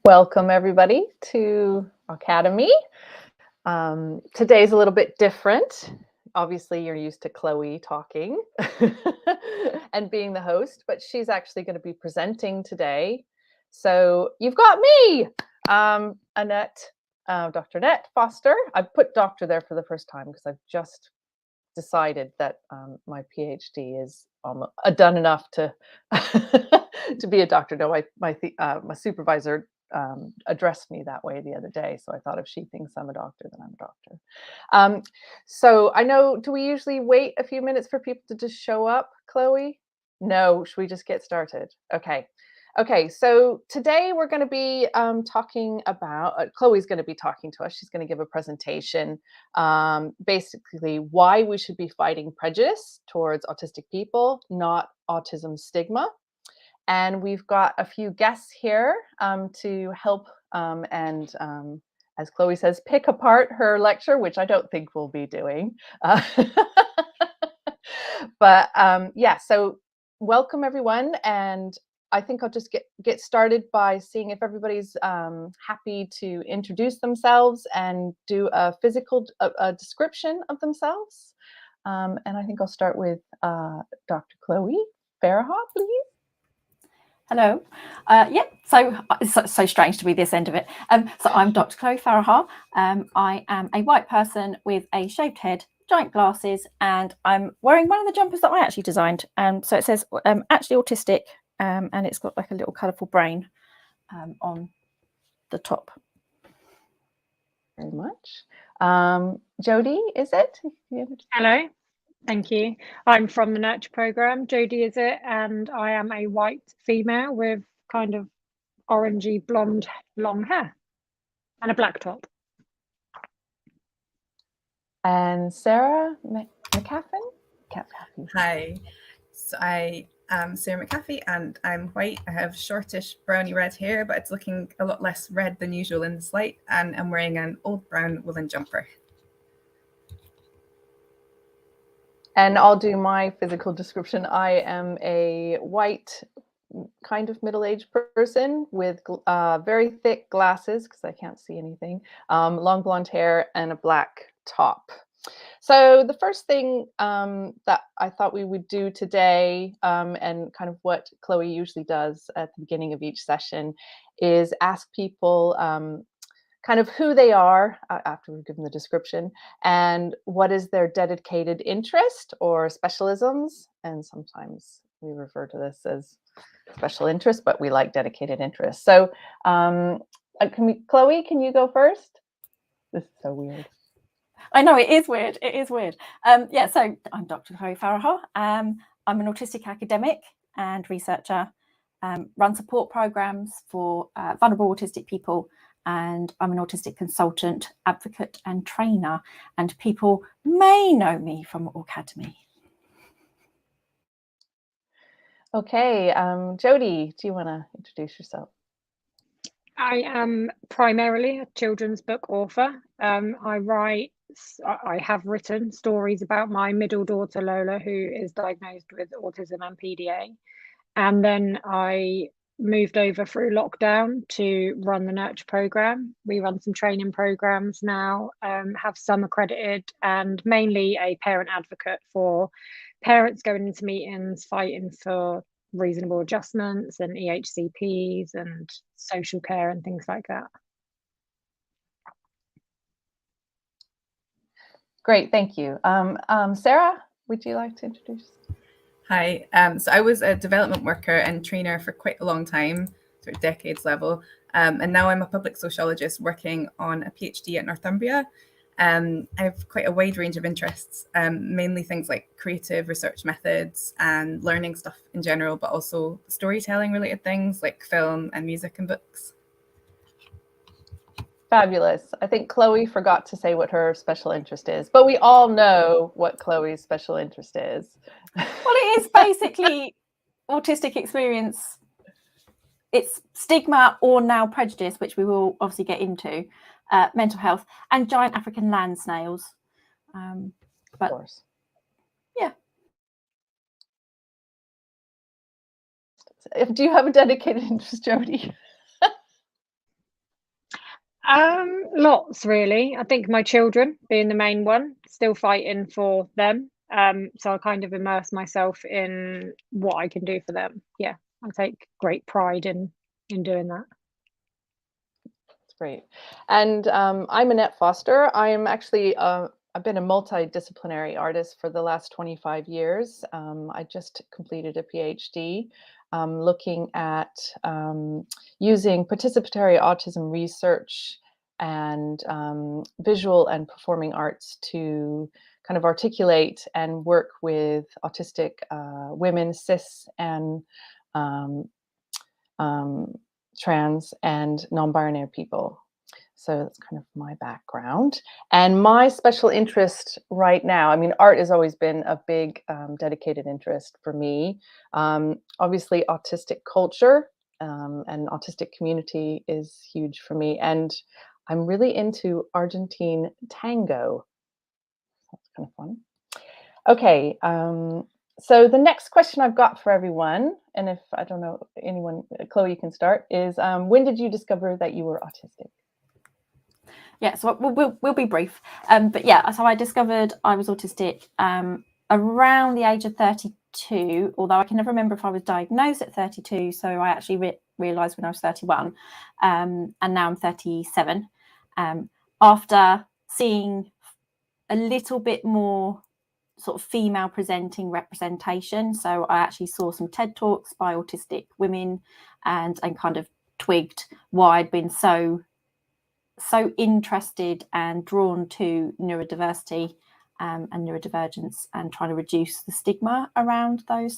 Welcome everybody to Aucademy. Today's a little bit different. Obviously, you're used to Chloe talking and being the host, but she's actually going to be presenting today. So you've got me, Annette, Dr. Annette Foster. I put doctor there for the first time because I've just decided that my PhD is done enough to to be a doctor. No, my supervisor addressed me that way the other day, so I thought if she thinks I'm a doctor, then I'm a doctor. So I know, do we usually wait a few minutes for people to just show up, Chloe? No, should we just get started? Okay, so today we're going to be talking about, Chloe's going to be talking to us. She's going to give a presentation, basically why we should be fighting prejudice towards autistic people, not autism stigma. And we've got a few guests here to help and, as Chloe says, pick apart her lecture, which I don't think we'll be doing. But yeah, so welcome everyone. And I think I'll just get started by seeing if everybody's happy to introduce themselves and do a physical description of themselves. And I think I'll start with Dr. Chloe Farahar, please. Hello. Yeah, so it's so strange to be this end of it. So I'm Dr. Chloe Farahar. I am a white person with a shaved head, giant glasses, and I'm wearing one of the jumpers that I actually designed. So it says actually autistic, and it's got like a little colourful brain on the top. Very much. Jodie, is it? Hello. Thank you. I'm from the Nurture program. Jodie is it, and I am a white female with kind of orangey blonde long hair and a black top. And Sarah McCaffin? Hi, so I am Sarah McCaffey and I'm white. I have shortish browny red hair, but it's looking a lot less red than usual in this light, and I'm wearing an old brown woolen jumper. And I'll do my physical description. I am a white, kind of middle-aged person with very thick glasses because I can't see anything, long blonde hair, and a black top. So the first thing that I thought we would do today, and kind of what Chloe usually does at the beginning of each session, is ask people kind of who they are after we've given the description, and what is their dedicated interest or specialisms. And sometimes we refer to this as special interest, but we like dedicated interest. So Chloe, can you go first? This is so weird. I know, it is weird. It is weird. Yeah, so I'm Dr. Chloe Farahar. I'm an autistic academic and researcher, run support programs for vulnerable autistic people, and I'm an autistic consultant, advocate and trainer, and people may know me from Aucademy. Okay, Jodie, do you want to introduce yourself? I am primarily a children's book author. I have written stories about my middle daughter Lola, who is diagnosed with autism and PDA. And then I moved over through lockdown to run the Nurture program. We run some training programs now, have some accredited, and mainly a parent advocate for parents going into meetings fighting for reasonable adjustments and EHCPs and social care and things like that. Great, thank you. Sarah, would you like to introduce? Hi, so I was a development worker and trainer for quite a long time, sort of decades level, and now I'm a public sociologist working on a PhD at Northumbria. I have quite a wide range of interests, mainly things like creative research methods and learning stuff in general, but also storytelling related things like film and music and books. Fabulous. I think Chloe forgot to say what her special interest is, but we all know what Chloe's special interest is. Well, it is basically autistic experience. It's stigma or now prejudice, which we will obviously get into, mental health, and giant African land snails. Of course. Yeah. Do you have a dedicated interest, Jodie? Lots really. I think my children being the main one, still fighting for them. So I kind of immerse myself in what I can do for them. Yeah, I take great pride in doing that. That's great. And I'm Annette Foster. I am actually I've been a multidisciplinary artist for the last 25 years. I just completed a PhD looking at using participatory autism research and visual and performing arts to kind of articulate and work with autistic women, cis and um, trans and non-binary people. So that's kind of my background. And my special interest right now, I mean, art has always been a big dedicated interest for me. Obviously, autistic culture and autistic community is huge for me. And I'm really into Argentine tango. That's kind of fun. Okay, so the next question I've got for everyone, and if I don't know anyone, Chloe, you can start, is when did you discover that you were autistic? Yeah, so we'll be brief. But yeah, so I discovered I was autistic around the age of 32, although I can never remember if I was diagnosed at 32. So I actually realised when I was 31, and now I'm 37. After seeing a little bit more sort of female presenting representation. So I actually saw some TED Talks by autistic women and kind of twigged why I'd been so interested and drawn to neurodiversity and neurodivergence and trying to reduce the stigma around those.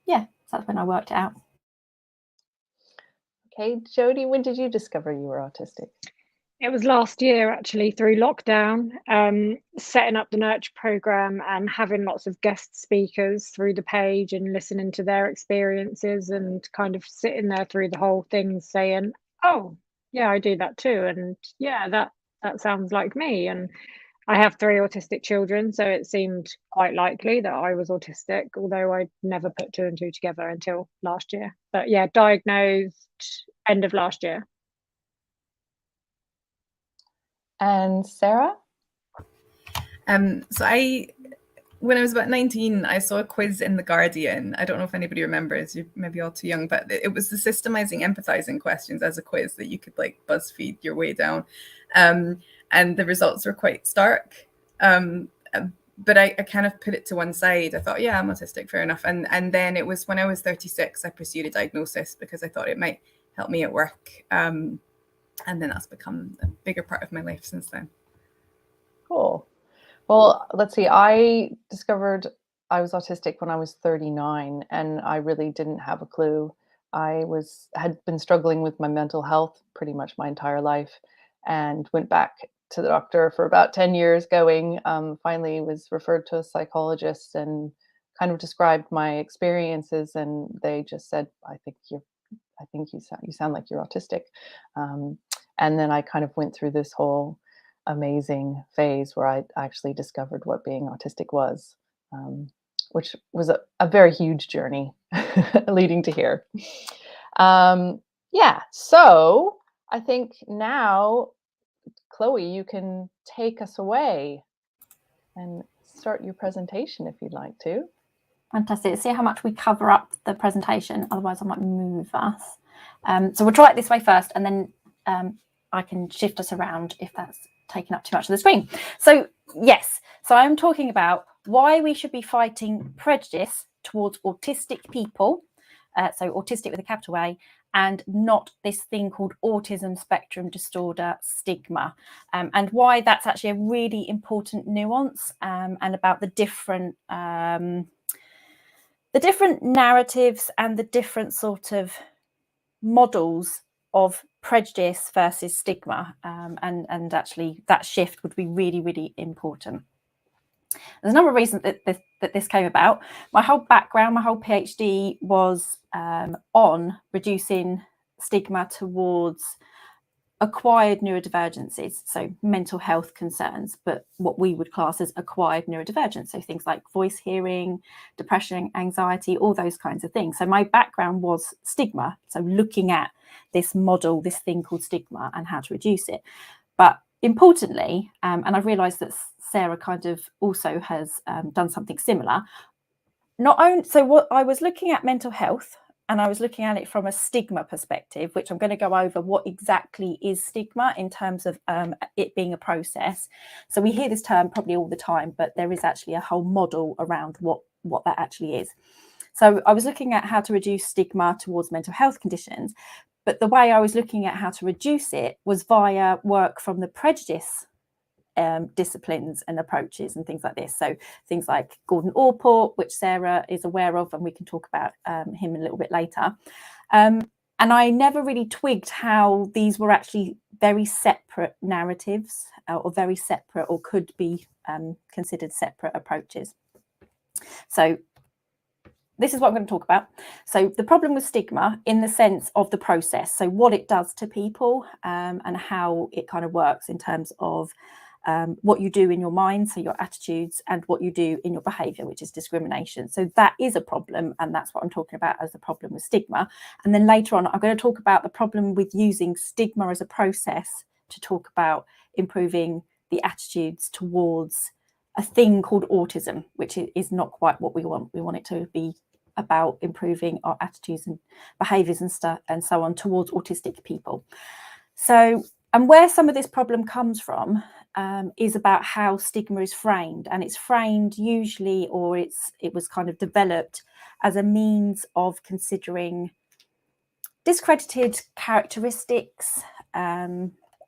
Yeah, so that's when I worked it out. Okay, Jodie, when did you discover you were autistic? It was last year, actually, through lockdown, setting up the nurture program and having lots of guest speakers through the page and listening to their experiences and kind of sitting there through the whole thing saying, oh, yeah, I do that too. And yeah, that sounds like me. And I have 3 autistic children, so it seemed quite likely that I was autistic, although I'd never put 2 and 2 together until last year. But yeah, diagnosed end of last year. And Sarah? So when I was about 19, I saw a quiz in The Guardian. I don't know if anybody remembers, you're maybe all too young, but it was the systemizing, empathizing questions as a quiz that you could like BuzzFeed your way down. And the results were quite stark. But I kind of put it to one side. I thought, yeah, I'm autistic, fair enough. And then it was when I was 36, I pursued a diagnosis because I thought it might help me at work. And then that's become a bigger part of my life since then. Cool. Well, let's see. I discovered I was autistic when I was 39, and I really didn't have a clue. I had been struggling with my mental health pretty much my entire life, and went back to the doctor for about 10 years going. Finally was referred to a psychologist and kind of described my experiences, and they just said, I think you sound like you're autistic. And then I kind of went through this whole amazing phase where I actually discovered what being autistic was, which was a very huge journey leading to here. Yeah, so I think now, Chloe, you can take us away and start your presentation if you'd like to. Fantastic. See how much we cover up the presentation. Otherwise, I might move us. So we'll try it this way first, and then I can shift us around if that's taking up too much of the screen. So yes, so I'm talking about why we should be fighting prejudice towards autistic people, so autistic with a capital A, and not this thing called autism spectrum disorder stigma, and why that's actually a really important nuance, and about the different narratives and the different sort of models of prejudice versus stigma, and actually that shift would be really, really important. There's a number of reasons that this came about. My whole background, my whole PhD was on reducing stigma towards acquired neurodivergencies, so mental health concerns, but what we would class as acquired neurodivergence, so things like voice hearing, depression, anxiety, all those kinds of things. So my background was stigma, so looking at this model, this thing called stigma, and how to reduce it. But importantly, and I've realised that Sarah kind of also has done something similar. So what I was looking at mental health, and I was looking at it from a stigma perspective, which I'm going to go over what exactly is stigma in terms of it being a process. So we hear this term probably all the time, but there is actually a whole model around what that actually is. So I was looking at how to reduce stigma towards mental health conditions, but the way I was looking at how to reduce it was via work from the prejudice disciplines and approaches and things like this. So things like Gordon Allport, which Sarah is aware of, and we can talk about him a little bit later. And I never really twigged how these were actually very separate narratives, or very separate, or could be considered separate approaches. So this is what I'm going to talk about. So the problem with stigma in the sense of the process, so what it does to people, and how it kind of works in terms of what you do in your mind, so your attitudes, and what you do in your behaviour, which is discrimination. So that is a problem, and that's what I'm talking about as the problem with stigma. And then later on, I'm going to talk about the problem with using stigma as a process to talk about improving the attitudes towards a thing called autism, which is not quite what we want. We want it to be about improving our attitudes and behaviours and stuff and so on towards autistic people. So, and where some of this problem comes from is about how stigma is framed, and it's framed usually, or it was kind of developed as a means of considering discredited characteristics,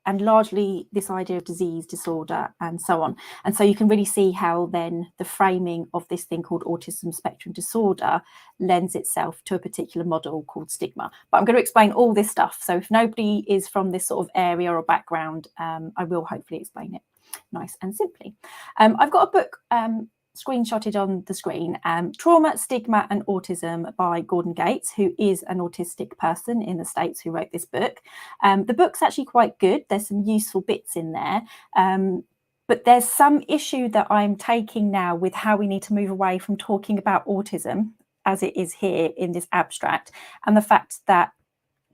and largely this idea of disease, disorder, and so on. And so you can really see how then the framing of this thing called autism spectrum disorder lends itself to a particular model called stigma. But I'm going to explain all this stuff. So if nobody is from this sort of area or background, I will hopefully explain it nice and simply. I've got a book screenshotted on the screen, Trauma, Stigma and Autism by Gordon Gates, who is an autistic person in the States who wrote this book. The book's actually quite good. There's some useful bits in there, but there's some issue that I'm taking now with how we need to move away from talking about autism as it is here in this abstract, and the fact that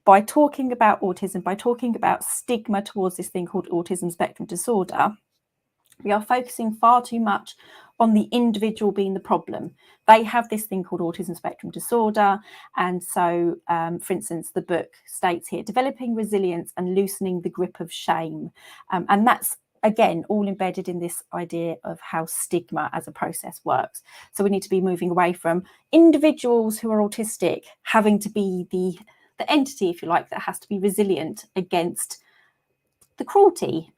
by talking about autism, by talking about stigma towards this thing called autism spectrum disorder, we are focusing far too much on the individual being the problem. They have this thing called autism spectrum disorder. And so, for instance, the book states here, developing resilience and loosening the grip of shame. And that's, again, all embedded in this idea of how stigma as a process works. So we need to be moving away from individuals who are autistic having to be the entity, if you like, that has to be resilient against the cruelty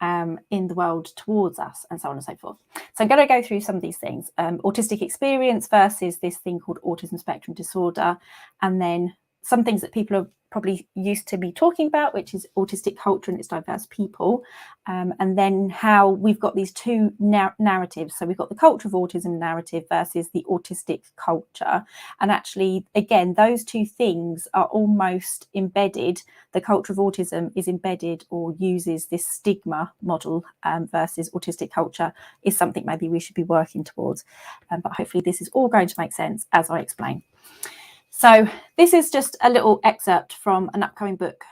in the world towards us, and so on and so forth. So I'm going to go through some of these things. Autistic experience versus this thing called autism spectrum disorder, and then some things that people are probably used to be talking about, which is autistic culture and its diverse people, and then how we've got these two narratives. So we've got the culture of autism narrative versus the autistic culture, and actually, again, those two things are almost embedded. The culture of autism is embedded or uses this stigma model, versus autistic culture is something maybe we should be working towards, but hopefully this is all going to make sense as I explain. So this is just a little excerpt from an upcoming book,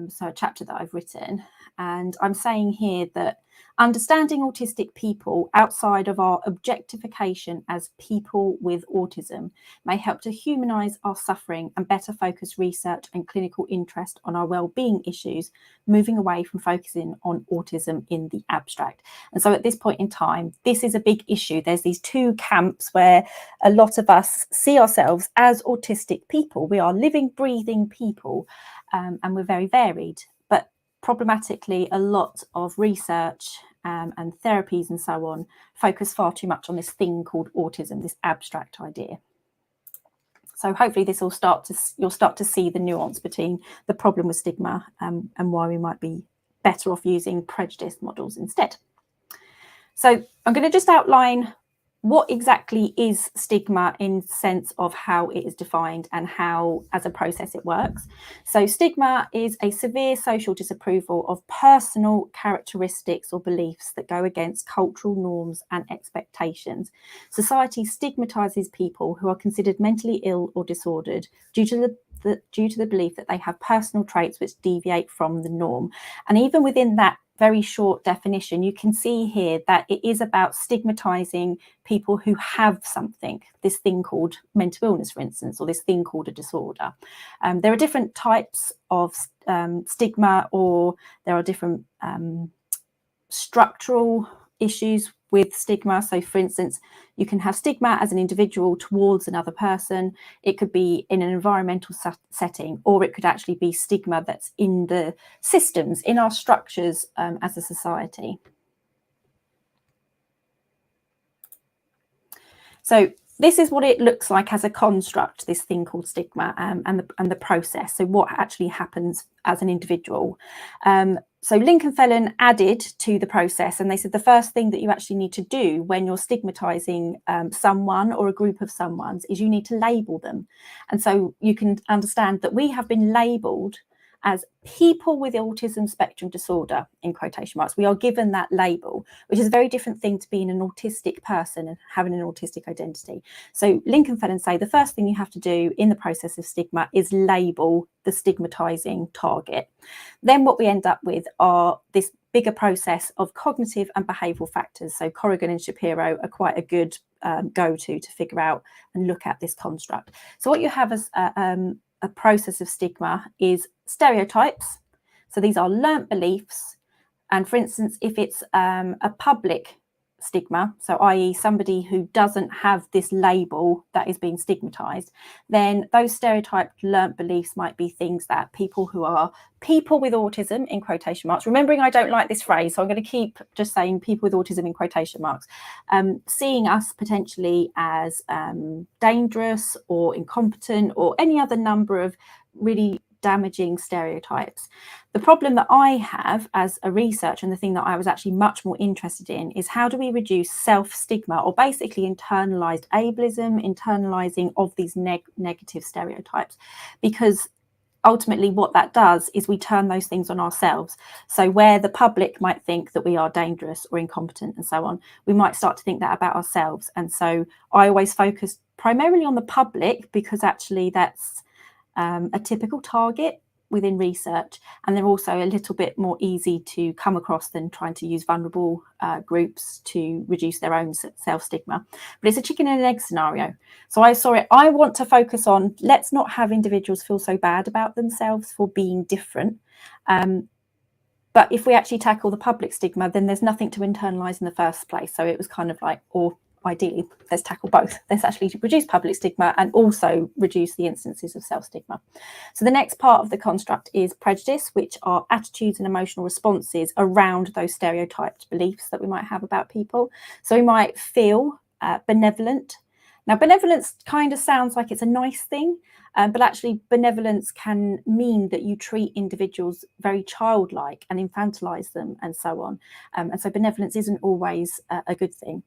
so a chapter that I've written, and I'm saying here that understanding autistic people outside of our objectification as people with autism may help to humanise our suffering and better focus research and clinical interest on our well-being issues, moving away from focusing on autism in the abstract. And so at this point in time, this is a big issue. There's these two camps where a lot of us see ourselves as autistic people. We are living, breathing people, and we're very varied. But problematically, a lot of research and therapies and so on focus far too much on this thing called autism, this abstract idea. So hopefully this will you'll start to see the nuance between the problem with stigma and why we might be better off using prejudice models instead. So I'm going to just outline what exactly is stigma in sense of how it is defined and how as a process it works? So stigma is a severe social disapproval of personal characteristics or beliefs that go against cultural norms and expectations. Society stigmatizes people who are considered mentally ill or disordered due to the belief that they have personal traits which deviate from the norm. And even within that very short definition, you can see here that it is about stigmatizing people who have something, this thing called mental illness, for instance, or this thing called a disorder. There are different types of stigma, or there are different structural issues with stigma. So for instance, you can have stigma as an individual towards another person. It could be in an environmental setting, or it could actually be stigma that's in the systems, in our structures as a society. So this is what it looks like as a construct, this thing called stigma, and the process. So what actually happens as an individual. So Lincoln Felon added to the process, and they said the first thing that you actually need to do when you're stigmatizing someone or a group of someone's is you need to label them. And so you can understand that we have been labeled as people with autism spectrum disorder, in quotation marks. We are given that label, which is a very different thing to being an autistic person and having an autistic identity. So Lincoln Felon say the first thing you have to do in the process of stigma is label the stigmatizing target. Then what we end up with are this bigger process of cognitive and behavioural factors. So Corrigan and Shapiro are quite a good go-to to figure out and look at this construct. So what you have as a process of stigma is stereotypes. So these are learnt beliefs. And for instance, if it's a public stigma, so i.e. somebody who doesn't have this label that is being stigmatized, then those stereotyped learnt beliefs might be things that people who are people with autism, in quotation marks, remembering I don't like this phrase, so I'm going to keep just saying people with autism in quotation marks, seeing us potentially as dangerous or incompetent or any other number of really damaging stereotypes. The problem that I have as a researcher, and the thing that I was actually much more interested in, is how do we reduce self-stigma, or basically internalized ableism, internalizing of these negative stereotypes, because ultimately what that does is we turn those things on ourselves. So where the public might think that we are dangerous or incompetent and so on, we might start to think that about ourselves. And so I always focus primarily on the public, because actually that's a typical target within research, and they're also a little bit more easy to come across than trying to use vulnerable groups to reduce their own self-stigma. But it's a chicken and an egg scenario. So I want to focus on, let's not have individuals feel so bad about themselves for being different. But if we actually tackle the public stigma, then there's nothing to internalize in the first place. So it was kind of like, or ideally, let's tackle both. Let's actually reduce public stigma and also reduce the instances of self-stigma. So the next part of the construct is prejudice, which are attitudes and emotional responses around those stereotyped beliefs that we might have about people. So we might feel benevolent. Now, benevolence kind of sounds like it's a nice thing, but actually benevolence can mean that you treat individuals very childlike and infantilize them and so on. And so benevolence isn't always a good thing.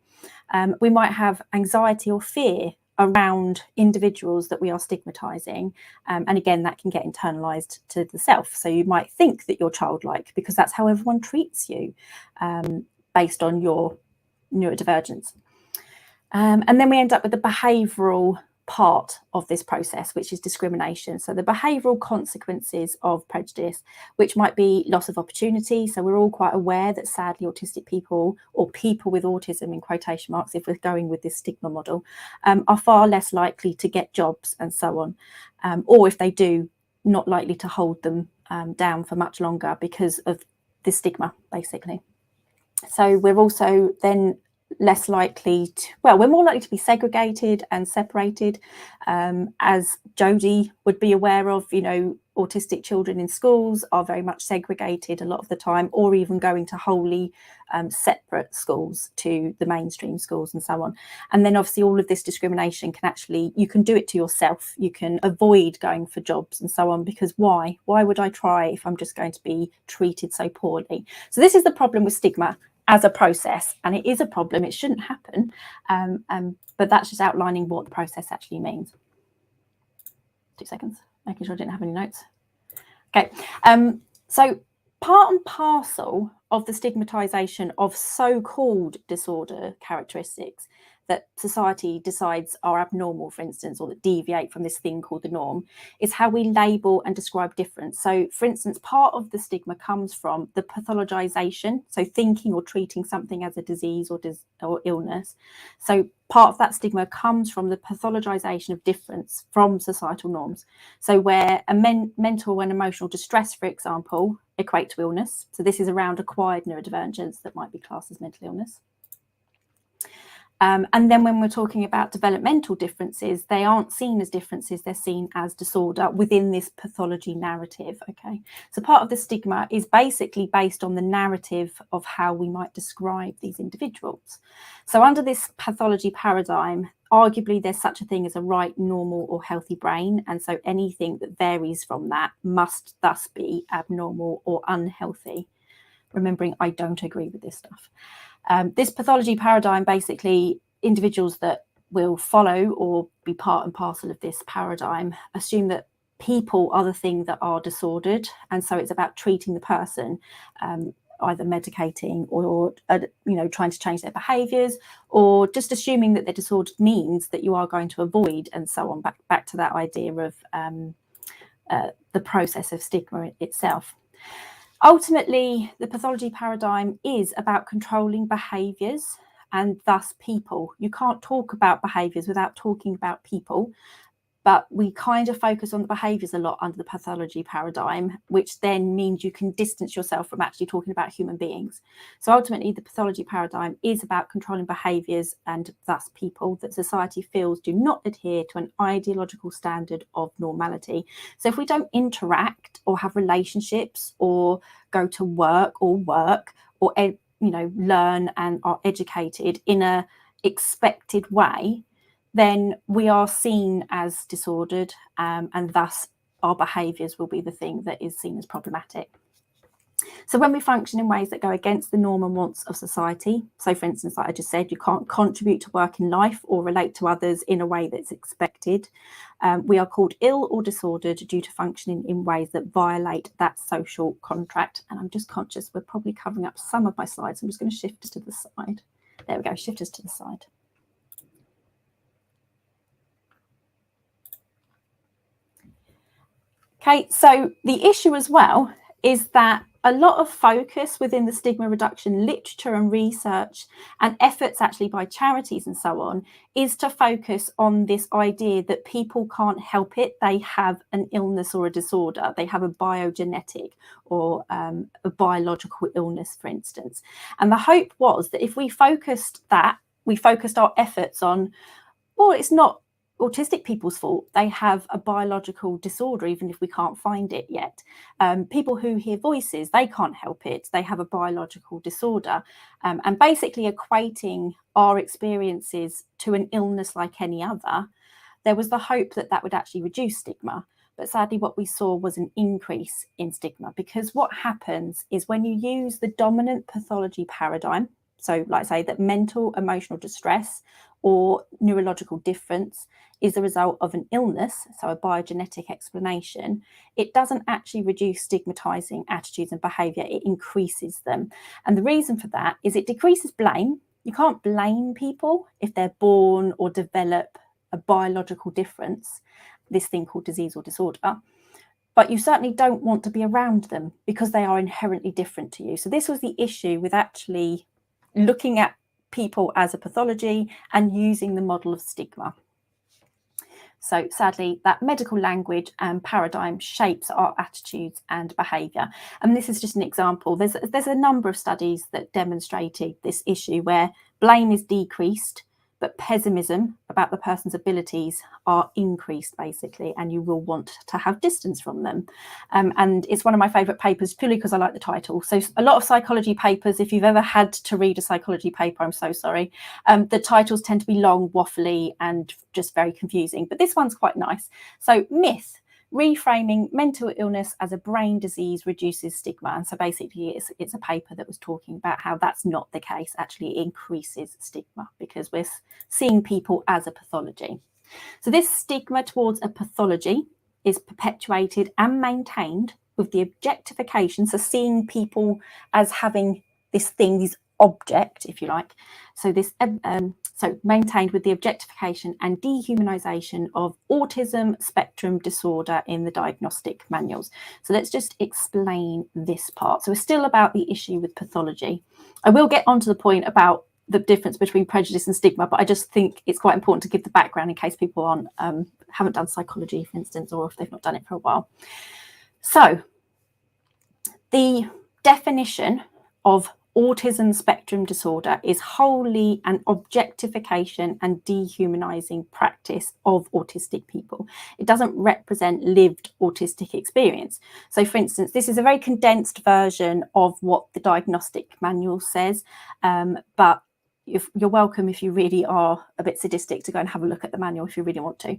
We might have anxiety or fear around individuals that we are stigmatizing. And again, that can get internalized to the self. So you might think that you're childlike because that's how everyone treats you based on your neurodivergence. And then we end up with the behavioural part of this process, which is discrimination. So the behavioural consequences of prejudice, which might be loss of opportunity. So we're all quite aware that sadly autistic people, or people with autism in quotation marks, if we're going with this stigma model, are far less likely to get jobs and so on. Or if they do, not likely to hold them down for much longer because of the stigma, basically. So we're also then less likely to, well, we're more likely to be segregated and separated, as Jodie would be aware of. You know, autistic children in schools are very much segregated a lot of the time, or even going to wholly separate schools to the mainstream schools and so on. And then obviously all of this discrimination can actually, you can do it to yourself. You can avoid going for jobs and so on, because why would I try if I'm just going to be treated so poorly? So this is the problem with stigma. as a process, and it is a problem. It shouldn't happen, but that's just outlining what the process actually means. 2 seconds, making sure I didn't have any notes. Okay, so part and parcel of the stigmatization of so-called disorder characteristics that society decides are abnormal, for instance, or that deviate from this thing called the norm, is how we label and describe difference. So, for instance, part of the stigma comes from the pathologization, so thinking or treating something as a disease or illness. So part of that stigma comes from the pathologization of difference from societal norms. So where a mental and emotional distress, for example, equate to illness. So this is around acquired neurodivergence that might be classed as mental illness. And then when we're talking about developmental differences, they aren't seen as differences, they're seen as disorder within this pathology narrative. Okay, so part of the stigma is basically based on the narrative of how we might describe these individuals. So under this pathology paradigm, arguably there's such a thing as a right, normal or healthy brain, and so anything that varies from that must thus be abnormal or unhealthy. Remembering I don't agree with this stuff. This pathology paradigm, basically individuals that will follow or be part and parcel of this paradigm assume that people are the thing that are disordered, and so it's about treating the person, either medicating or trying to change their behaviours, or just assuming that they're disordered means that you are going to avoid, and so on, back to that idea of the process of stigma itself. Ultimately, the pathology paradigm is about controlling behaviours and thus people. You can't talk about behaviours without talking about people, but we kind of focus on the behaviours a lot under the pathology paradigm, which then means you can distance yourself from actually talking about human beings. So ultimately, the pathology paradigm is about controlling behaviours and thus people that society feels do not adhere to an ideological standard of normality. So if we don't interact or have relationships or go to work or learn and are educated in a expected way, then we are seen as disordered, and thus our behaviours will be the thing that is seen as problematic. So when we function in ways that go against the norm and wants of society, so for instance, like I just said, you can't contribute to work in life or relate to others in a way that's expected, we are called ill or disordered due to functioning in ways that violate that social contract. And I'm just conscious we're probably covering up some of my slides. I'm just going to shift us to the side. There we go, shift us to the side. Okay, so the issue as well is that a lot of focus within the stigma reduction literature and research and efforts actually by charities and so on is to focus on this idea that people can't help it. They have an illness or a disorder. They have a biogenetic or a biological illness, for instance. And the hope was that if we focused our efforts on, well, it's not autistic people's fault. They have a biological disorder, even if we can't find it yet. People who hear voices, they can't help it. They have a biological disorder. And basically equating our experiences to an illness like any other, there was the hope that that would actually reduce stigma. But sadly, what we saw was an increase in stigma, because what happens is when you use the dominant pathology paradigm, so like I say, that mental, emotional distress or neurological difference is the result of an illness, so a biogenetic explanation, it doesn't actually reduce stigmatizing attitudes and behavior, it increases them. And the reason for that is it decreases blame. You can't blame people if they're born or develop a biological difference, this thing called disease or disorder. But you certainly don't want to be around them because they are inherently different to you. So this was the issue with actually looking at people as a pathology and using the model of stigma. So sadly, that medical language and paradigm shapes our attitudes and behaviour. And this is just an example. There's a number of studies that demonstrated this issue where blame is decreased, but pessimism about the person's abilities are increased, basically, and you will want to have distance from them. And it's one of my favourite papers purely because I like the title. So a lot of psychology papers, if you've ever had to read a psychology paper, I'm so sorry, the titles tend to be long, waffly, and just very confusing. But this one's quite nice. So myth. reframing mental illness as a brain disease reduces stigma. And so basically it's a paper that was talking about how that's not the case. Actually, it increases stigma because we're seeing people as a pathology. So this stigma towards a pathology is perpetuated and maintained with the objectification, so seeing people as having this thing, this object, if you like. So this so maintained with the objectification and dehumanisation of autism spectrum disorder in the diagnostic manuals. So let's just explain this part. So we're still about the issue with pathology. I will get onto the point about the difference between prejudice and stigma, but I just think it's quite important to give the background in case people aren't haven't done psychology, for instance, or if they've not done it for a while. So the definition of autism spectrum disorder is wholly an objectification and dehumanizing practice of autistic people. It doesn't represent lived autistic experience. So for instance, this is a very condensed version of what the diagnostic manual says, but you're welcome if you really are a bit sadistic to go and have a look at the manual if you really want to.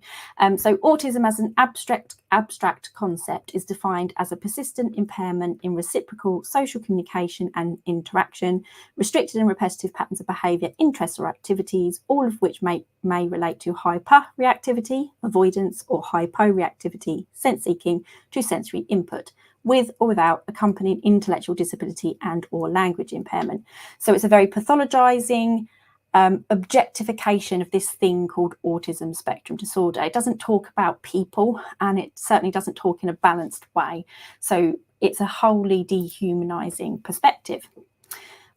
So autism as an abstract concept is defined as a persistent impairment in reciprocal social communication and interaction, restricted and repetitive patterns of behaviour, interests or activities, all of which may relate to hyper-reactivity, avoidance or hypo-reactivity, sense-seeking to sensory input, with or without accompanying intellectual disability and or language impairment. So it's a very pathologizing objectification of this thing called autism spectrum disorder. It doesn't talk about people, and it certainly doesn't talk in a balanced way. So it's a wholly dehumanizing perspective.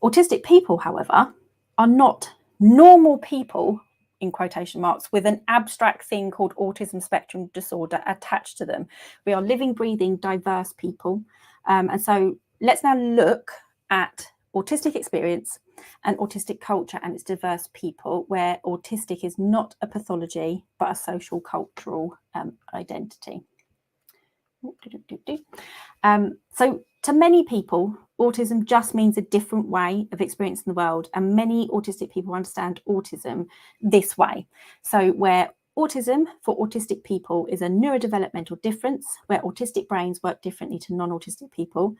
Autistic people, however, are not normal people, in quotation marks, with an abstract thing called autism spectrum disorder attached to them. We are living, breathing, diverse people. And so let's now look at autistic experience and autistic culture and its diverse people, where autistic is not a pathology, but a social cultural identity. So to many people, autism just means a different way of experiencing the world, and many autistic people understand autism this way. So where autism for autistic people is a neurodevelopmental difference, where autistic brains work differently to non-autistic people.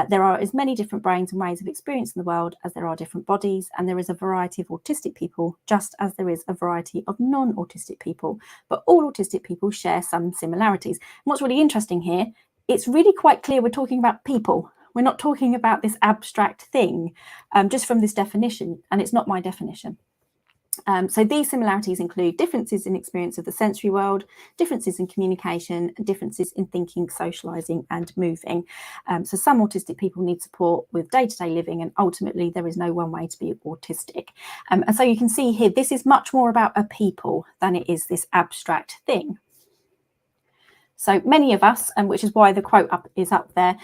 There are as many different brains and ways of experiencing the world as there are different bodies, and there is a variety of autistic people just as there is a variety of non-autistic people, but all autistic people share some similarities. And what's really interesting here, it's really quite clear we're talking about people. We're not talking about this abstract thing, just from this definition, and it's not my definition. So these similarities include differences in experience of the sensory world, differences in communication, and differences in thinking, socializing and moving. So some autistic people need support with day-to-day living, and ultimately there is no one way to be autistic. And so you can see here, this is much more about a people than it is this abstract thing. So many of us, and which is why the quote is up there.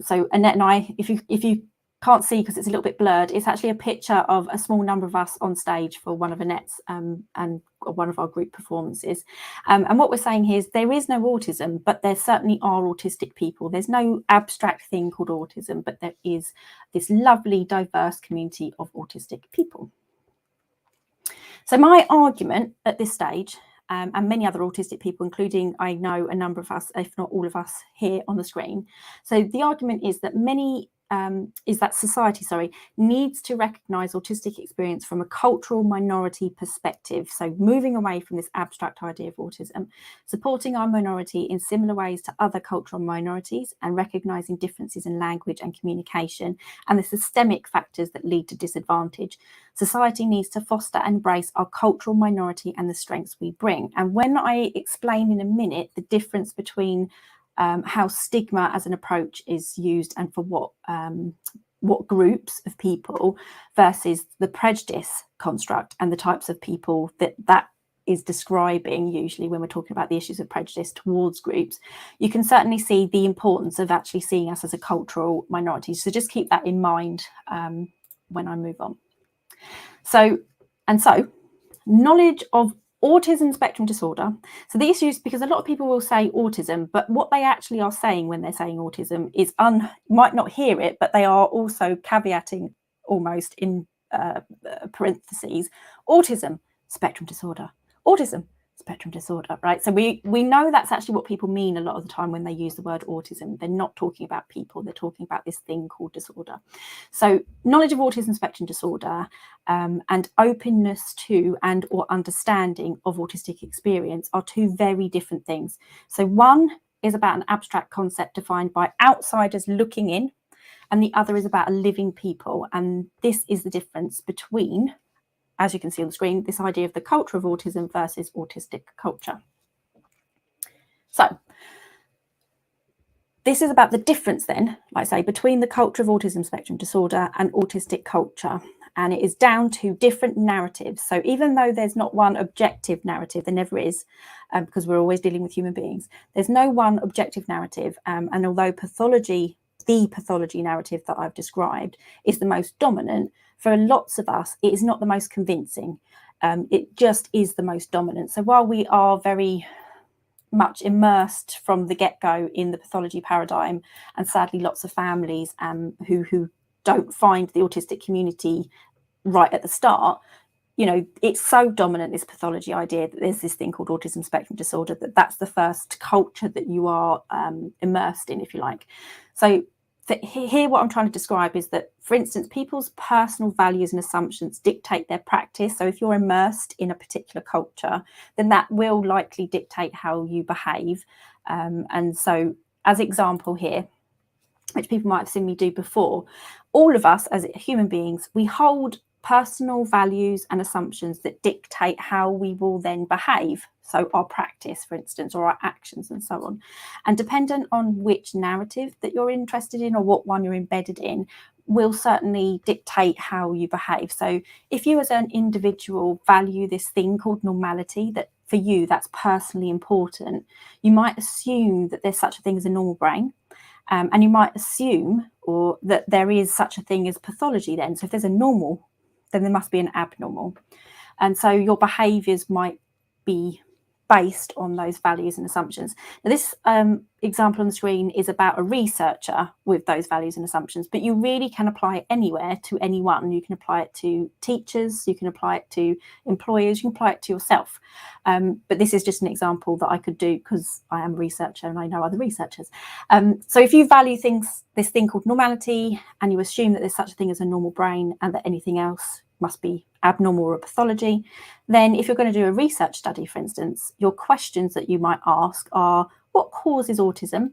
So Annette and I, if you can't see because it's a little bit blurred, it's actually a picture of a small number of us on stage for one of Annette's and one of our group performances. And what we're saying here is there is no autism, but there certainly are autistic people. There's no abstract thing called autism, but there is this lovely, diverse community of autistic people. So my argument at this stage, and many other autistic people, including, I know, a number of us, if not all of us here on the screen. So the argument is that society needs to recognise autistic experience from a cultural minority perspective. So moving away from this abstract idea of autism, supporting our minority in similar ways to other cultural minorities, and recognising differences in language and communication and the systemic factors that lead to disadvantage. Society needs to foster and embrace our cultural minority and the strengths we bring. And when I explain in a minute the difference between how stigma as an approach is used and for what groups of people versus the prejudice construct and the types of people that is describing, usually when we're talking about the issues of prejudice towards groups, you can certainly see the importance of actually seeing us as a cultural minority. So just keep that in mind when I move on. So knowledge of autism spectrum disorder. So the issue is because a lot of people will say autism, but what they actually are saying when they're saying autism is might not hear it, but they are also caveating almost in parentheses, autism spectrum disorder, autism spectrum disorder, right? So we know that's actually what people mean a lot of the time when they use the word autism. They're not talking about people, they're talking about this thing called disorder. So knowledge of autism spectrum disorder and openness to and or understanding of autistic experience are two very different things. So one is about an abstract concept defined by outsiders looking in, and the other is about a living people. And this is the difference between, as you can see on the screen, this idea of the culture of autism versus autistic culture. So this is about the difference then, like I say, between the culture of autism spectrum disorder and autistic culture. And it is down to different narratives. So even though there's not one objective narrative, there never is, because we're always dealing with human beings, there's no one objective narrative. And although pathology, the pathology narrative that I've described is the most dominant, for lots of us, it is not the most convincing. It just is the most dominant. So while we are very much immersed from the get-go in the pathology paradigm, and sadly lots of families who don't find the autistic community right at the start, you know, it's so dominant, this pathology idea, that there's this thing called autism spectrum disorder, that's the first culture that you are immersed in, if you like. So here what I'm trying to describe is that, for instance, people's personal values and assumptions dictate their practice. So if you're immersed in a particular culture, then that will likely dictate how you behave. And so as example here, which people might have seen me do before, all of us as human beings, we hold personal values and assumptions that dictate how we will then behave. So our practice, for instance, or our actions and so on. And dependent on which narrative that you're interested in or what one you're embedded in, will certainly dictate how you behave. So if you as an individual value this thing called normality, that for you that's personally important, you might assume that there's such a thing as a normal brain. And you might assume or that there is such a thing as pathology then. So if there's a normal, then there must be an abnormal. And so your behaviours might be based on those values and assumptions. Now, this example on the screen is about a researcher with those values and assumptions, but you really can apply it anywhere to anyone. You can apply it to teachers, you can apply it to employers, you can apply it to yourself. But this is just an example that I could do because I am a researcher and I know other researchers. So if you value this thing called normality, and you assume that there's such a thing as a normal brain and that anything else must be abnormal or a pathology, then if you're going to do a research study, for instance, your questions that you might ask are, what causes autism?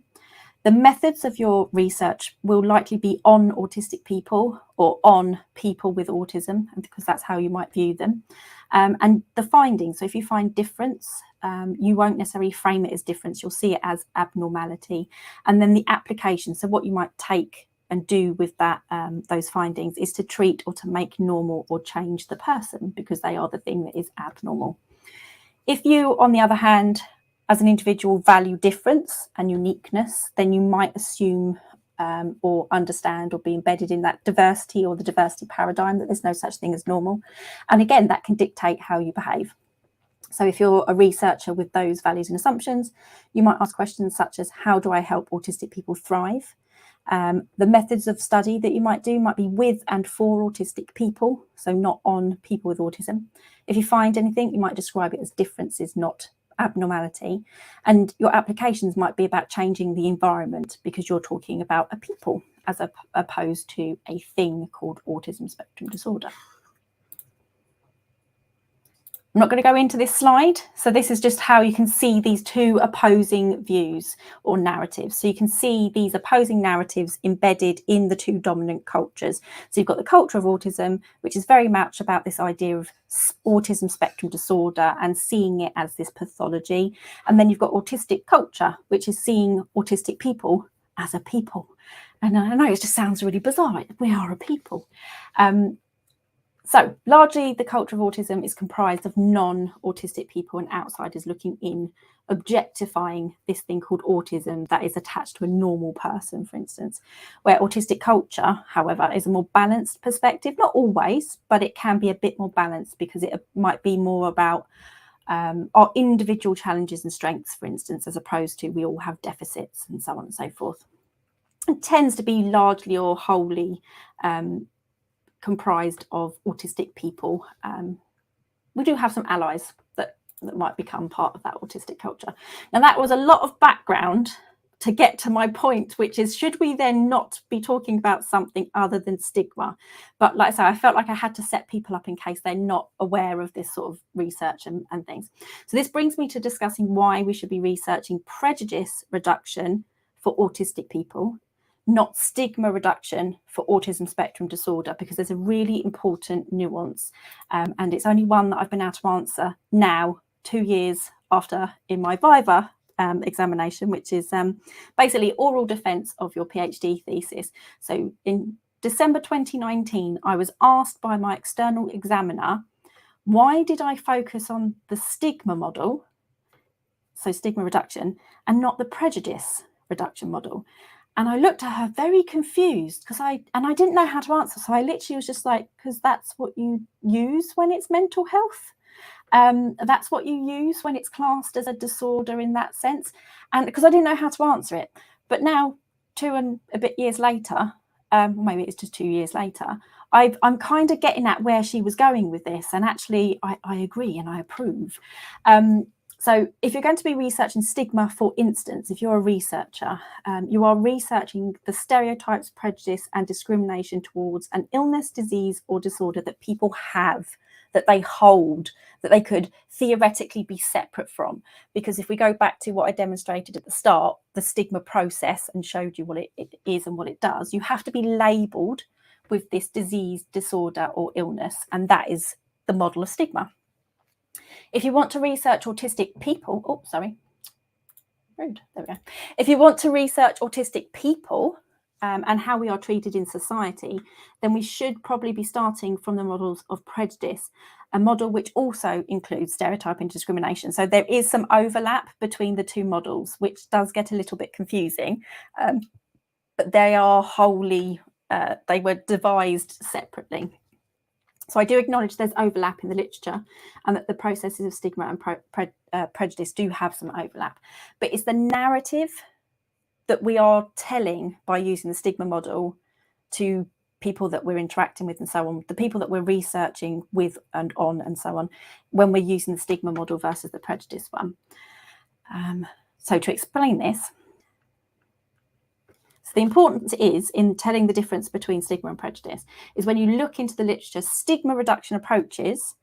The methods of your research will likely be on autistic people or on people with autism, because that's how you might view them. And the findings, so if you find difference, you won't necessarily frame it as difference, you'll see it as abnormality. And then the application, so what you might take and do with that, those findings, is to treat or to make normal or change the person, because they are the thing that is abnormal. If you, on the other hand, as an individual value difference and uniqueness, then you might assume or understand or be embedded in that diversity or the diversity paradigm, that there's no such thing as normal. And again, that can dictate how you behave. So if you're a researcher with those values and assumptions, you might ask questions such as, how do I help autistic people thrive? The methods of study that you might do might be with and for autistic people, so not on people with autism. If you find anything, you might describe it as differences, not abnormality. And your applications might be about changing the environment, because you're talking about a people as opposed to a thing called autism spectrum disorder. I'm not going to go into this slide. So this is just how you can see these two opposing views or narratives. So you can see these opposing narratives embedded in the two dominant cultures. So you've got the culture of autism, which is very much about this idea of autism spectrum disorder and seeing it as this pathology. And then you've got autistic culture, which is seeing autistic people as a people. And I know it just sounds really bizarre. We are a people. So largely the culture of autism is comprised of non-autistic people and outsiders looking in, objectifying this thing called autism that is attached to a normal person, for instance, where autistic culture, however, is a more balanced perspective. Not always, but it can be a bit more balanced, because it might be more about our individual challenges and strengths, for instance, as opposed to we all have deficits and so on and so forth. It tends to be largely or wholly comprised of autistic people. We do have some allies that that might become part of that autistic culture. Now, that was a lot of background to get to my point, which is, should we then not be talking about something other than stigma? But like I say, I felt like I had to set people up in case they're not aware of this sort of research and things. So this brings me to discussing why we should be researching prejudice reduction for autistic people, not stigma reduction for autism spectrum disorder, because there's a really important nuance. And it's only one that I've been able to answer now, 2 years after in my Viva examination, which is basically oral defense of your PhD thesis. So in December 2019, I was asked by my external examiner, why did I focus on the stigma model, so stigma reduction, and not the prejudice reduction model? And I looked at her very confused because I didn't know how to answer. So I literally was just like, because that's what you use when it's mental health. That's what you use when it's classed as a disorder in that sense. And because I didn't know how to answer it. But now, 2 and a bit years later, maybe it's just 2 years later, I'm kind of getting at where she was going with this. And actually, I agree and I approve. So if you're going to be researching stigma, for instance, if you're a researcher, you are researching the stereotypes, prejudice and discrimination towards an illness, disease or disorder that people have, that they hold, that they could theoretically be separate from. Because if we go back to what I demonstrated at the start, the stigma process, and showed you what it is and what it does, you have to be labelled with this disease, disorder or illness, and that is the model of stigma. If you want to research autistic people, rude, there we go. If you want to research autistic people and how we are treated in society, then we should probably be starting from the models of prejudice, a model which also includes stereotyping and discrimination. So there is some overlap between the two models, which does get a little bit confusing, but they are wholly, they were devised separately. So I do acknowledge there's overlap in the literature and that the processes of stigma and prejudice do have some overlap. But it's the narrative that we are telling by using the stigma model to people that we're interacting with and so on, the people that we're researching with and on and so on, when we're using the stigma model versus the prejudice one. So to explain this, so the importance is in telling the difference between stigma and prejudice is when you look into the literature, stigma reduction approaches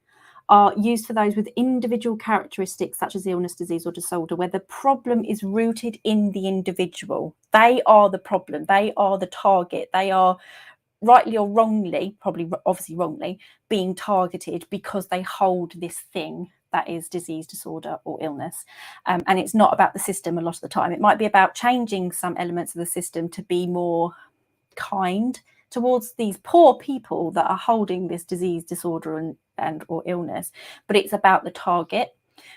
are used for those with individual characteristics such as illness, disease or disorder, where the problem is rooted in the individual. They are the problem, they are the target, they are rightly or wrongly, probably obviously wrongly, being targeted because they hold this thing that is disease, disorder or illness. And it's not about the system a lot of the time. It might be about changing some elements of the system to be more kind towards these poor people that are holding this disease, disorder and or illness, but it's about the target.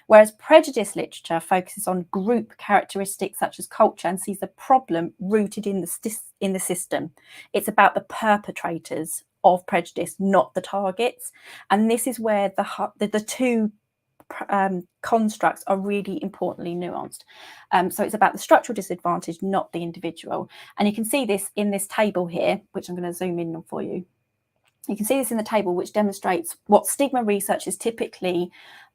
Whereas prejudice literature focuses on group characteristics such as culture and sees the problem rooted in the system. It's about the perpetrators of prejudice, not the targets. And this is where the two constructs are really importantly nuanced. So it's about the structural disadvantage, not the individual. And you can see this in this table here, which I'm going to zoom in on for you. You can see this in the table, which demonstrates what stigma research is typically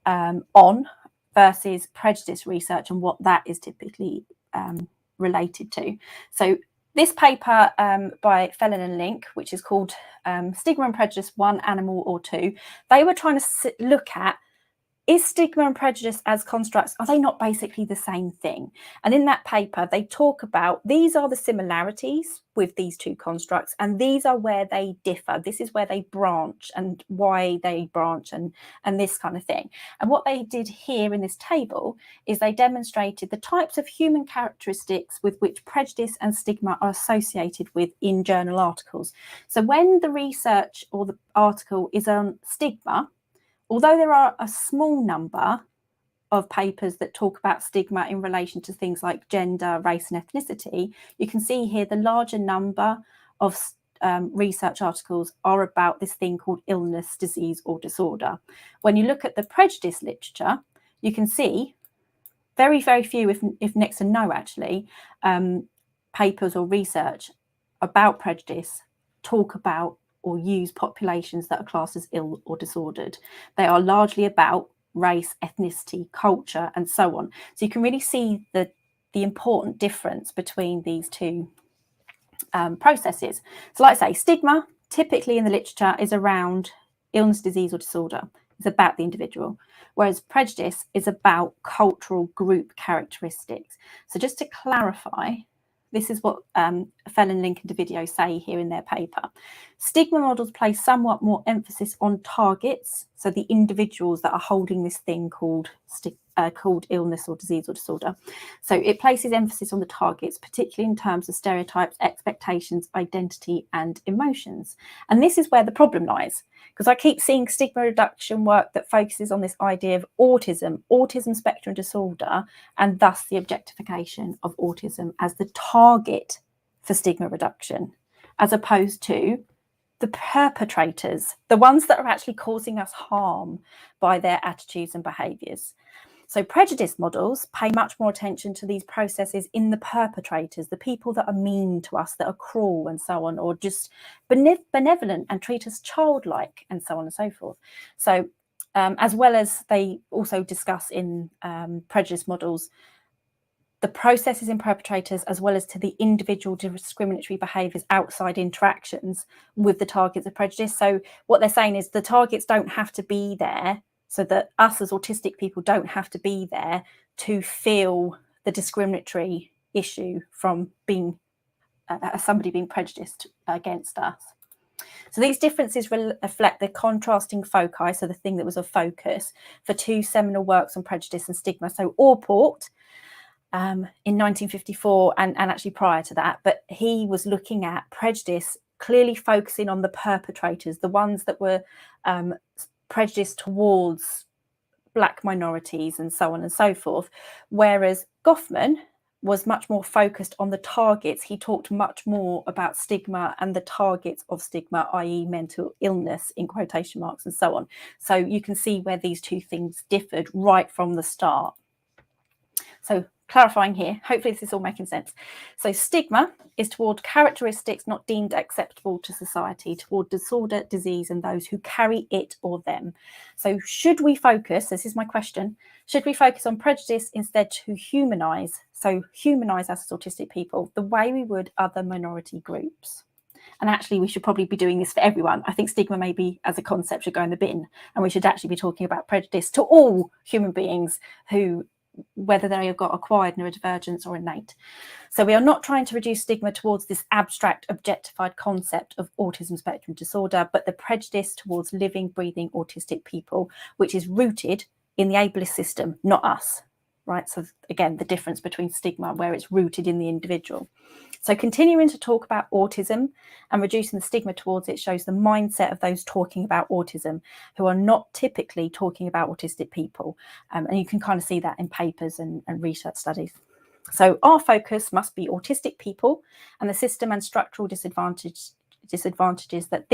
on versus prejudice research and what that is typically related to. So this paper by Fellon and Link, which is called Stigma and Prejudice 1, Animal or 2, they were trying to look at, is stigma and prejudice as constructs, are they not basically the same thing? And in that paper, they talk about these are the similarities with these two constructs, and these are where they differ. This is where they branch and why they branch and this kind of thing. And what they did here in this table is they demonstrated the types of human characteristics with which prejudice and stigma are associated with in journal articles. So when the research or the article is on stigma, although there are a small number of papers that talk about stigma in relation to things like gender, race and ethnicity, you can see here the larger number of research articles are about this thing called illness, disease or disorder. When you look at the prejudice literature, you can see very, very few, if next to no actually, papers or research about prejudice talk about or use populations that are classed as ill or disordered. They are largely about race, ethnicity, culture, and so on. So you can really see the important difference between these two processes. So like I say, stigma typically in the literature is around illness, disease, or disorder. It's about the individual, whereas prejudice is about cultural group characteristics. So just to clarify, this is what Fell and Lincoln DeVideo say here in their paper. Stigma models place somewhat more emphasis on targets, so the individuals that are holding this thing called illness or disease or disorder. So it places emphasis on the targets, particularly in terms of stereotypes, expectations, identity, and emotions. And this is where the problem lies, because I keep seeing stigma reduction work that focuses on this idea of autism spectrum disorder, and thus the objectification of autism as the target for stigma reduction, as opposed to the perpetrators, the ones that are actually causing us harm by their attitudes and behaviours. So prejudice models pay much more attention to these processes in the perpetrators, the people that are mean to us, that are cruel and so on, or just benevolent and treat us childlike and so on and so forth. So as well as they also discuss in prejudice models the processes in perpetrators, as well as to the individual discriminatory behaviours outside interactions with the targets of prejudice. So what they're saying is the targets don't have to be there, so that us as autistic people don't have to be there to feel the discriminatory issue from being somebody being prejudiced against us. So these differences reflect the contrasting foci, so the thing that was of focus for two seminal works on prejudice and stigma. So Allport in 1954 and actually prior to that, but he was looking at prejudice, clearly focusing on the perpetrators, the ones that were prejudiced towards Black minorities and so on and so forth, whereas Goffman was much more focused on the targets. He talked much more about stigma and the targets of stigma, i.e. mental illness in quotation marks and so on. So you can see where these two things differed right from the start. So clarifying here, hopefully this is all making sense. So stigma is toward characteristics not deemed acceptable to society, toward disorder, disease, and those who carry it or them. So should we focus, this is my question, should we focus on prejudice instead to humanise? So humanise us as autistic people the way we would other minority groups. And actually we should probably be doing this for everyone. I think stigma maybe as a concept should go in the bin, and we should actually be talking about prejudice to all human beings who, whether they have got acquired neurodivergence or innate. So we are not trying to reduce stigma towards this abstract, objectified concept of autism spectrum disorder, but the prejudice towards living, breathing autistic people, which is rooted in the ableist system, not us, right? So again, the difference between stigma, where it's rooted in the individual. So continuing to talk about autism and reducing the stigma towards it shows the mindset of those talking about autism, who are not typically talking about autistic people. And you can kind of see that in papers and research studies. So our focus must be autistic people and the system and structural disadvantages that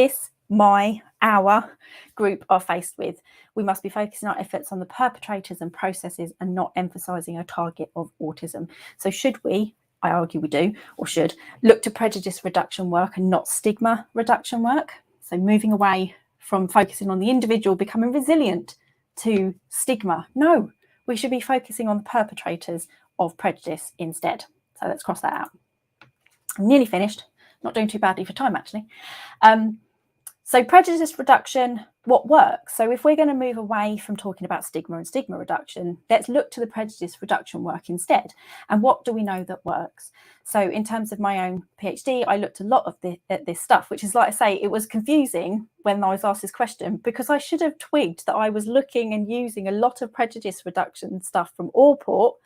our group are faced with. We must be focusing our efforts on the perpetrators and processes and not emphasising a target of autism. So should we, I argue we do, or should, look to prejudice reduction work and not stigma reduction work? So moving away from focusing on the individual becoming resilient to stigma. No, we should be focusing on the perpetrators of prejudice instead. So let's cross that out. I'm nearly finished, not doing too badly for time actually. So prejudice reduction, what works? So if we're going to move away from talking about stigma and stigma reduction, let's look to the prejudice reduction work instead. And what do we know that works? So in terms of my own PhD, I looked a lot at this stuff, which is, like I say, it was confusing when I was asked this question, because I should have twigged that I was looking and using a lot of prejudice reduction stuff from Allport,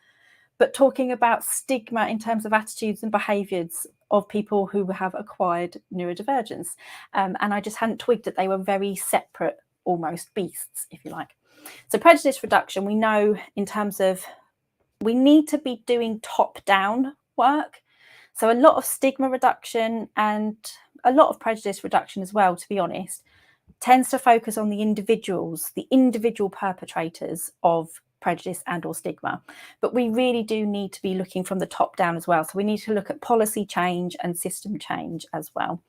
but talking about stigma in terms of attitudes and behaviours of people who have acquired neurodivergence. And I just hadn't twigged that they were very separate, almost beasts, if you like. So prejudice reduction, we know in terms of, we need to be doing top-down work. So a lot of stigma reduction and a lot of prejudice reduction as well, to be honest, tends to focus on the individuals, the individual perpetrators of prejudice and or stigma, but we really do need to be looking from the top down as well. So we need to look at policy change and system change as well.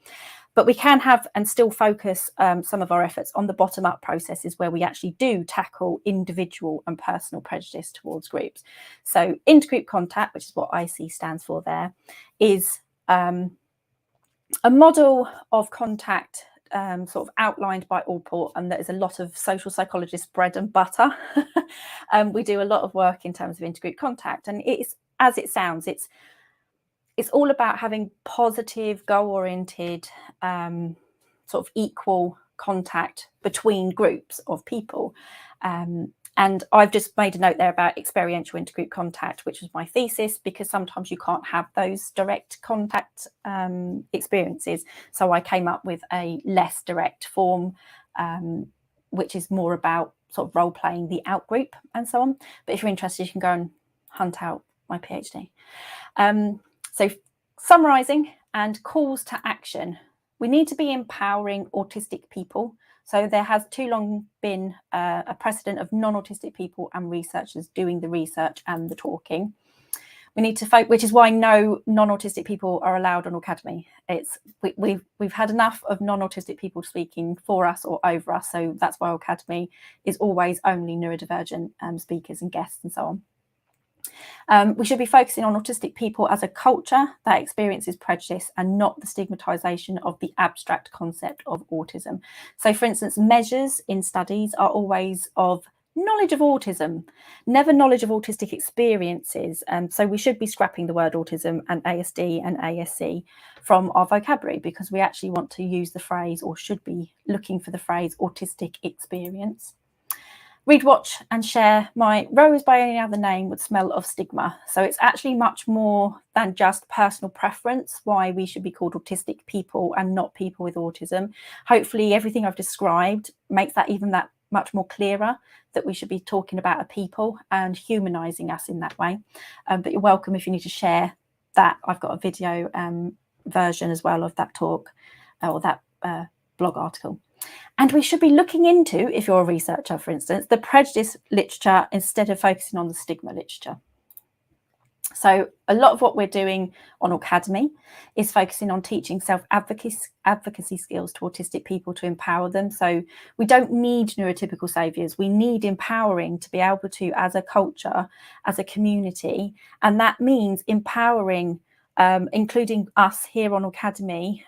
But we can have and still focus some of our efforts on the bottom-up processes where we actually do tackle individual and personal prejudice towards groups. So intergroup contact, which is what IC stands for there, is a model of contact sort of outlined by Allport, and that is a lot of social psychologists' bread and butter. We do a lot of work in terms of intergroup contact, and it's, as it sounds, it's all about having positive, goal-oriented, sort of equal contact between groups of people. And I've just made a note there about experiential intergroup contact, which was my thesis, because sometimes you can't have those direct contact experiences. So I came up with a less direct form, which is more about sort of role-playing the out-group and so on. But if you're interested, you can go and hunt out my PhD. So summarising and calls to action. We need to be empowering autistic people. So there has too long been a precedent of non-autistic people and researchers doing the research and the talking. We need to which is why no non-autistic people are allowed on Aucademy. We've had enough of non-autistic people speaking for us or over us. So that's why Aucademy is always only neurodivergent speakers and guests and so on. We should be focusing on autistic people as a culture that experiences prejudice and not the stigmatisation of the abstract concept of autism. So, for instance, measures in studies are always of knowledge of autism, never knowledge of autistic experiences. So we should be scrapping the word autism and ASD and ASC from our vocabulary, because we actually want to use the phrase, or should be looking for the phrase, autistic experience. Read, watch and share my Rose by Any Other Name Would Smell of Stigma. So it's actually much more than just personal preference why we should be called autistic people and not people with autism. Hopefully everything I've described makes that even that much more clearer, that we should be talking about a people and humanising us in that way. But you're welcome if you need to share that. I've got a video version as well of that talk or that blog article. And we should be looking into, if you're a researcher, for instance, the prejudice literature instead of focusing on the stigma literature. So a lot of what we're doing on Aucademy is focusing on teaching self-advocacy skills to autistic people to empower them. So we don't need neurotypical saviours. We need empowering to be able to, as a culture, as a community. And that means empowering, including us here on Aucademy,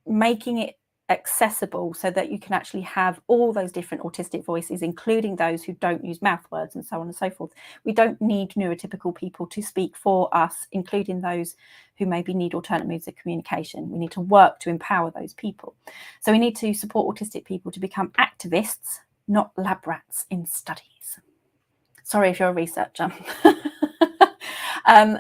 making it accessible so that you can actually have all those different autistic voices, including those who don't use mouth words and so on and so forth. We don't need neurotypical people to speak for us, including those who maybe need alternate modes of communication. We need to work to empower those people. So we need to support autistic people to become activists, not lab rats in studies. Sorry if you're a researcher.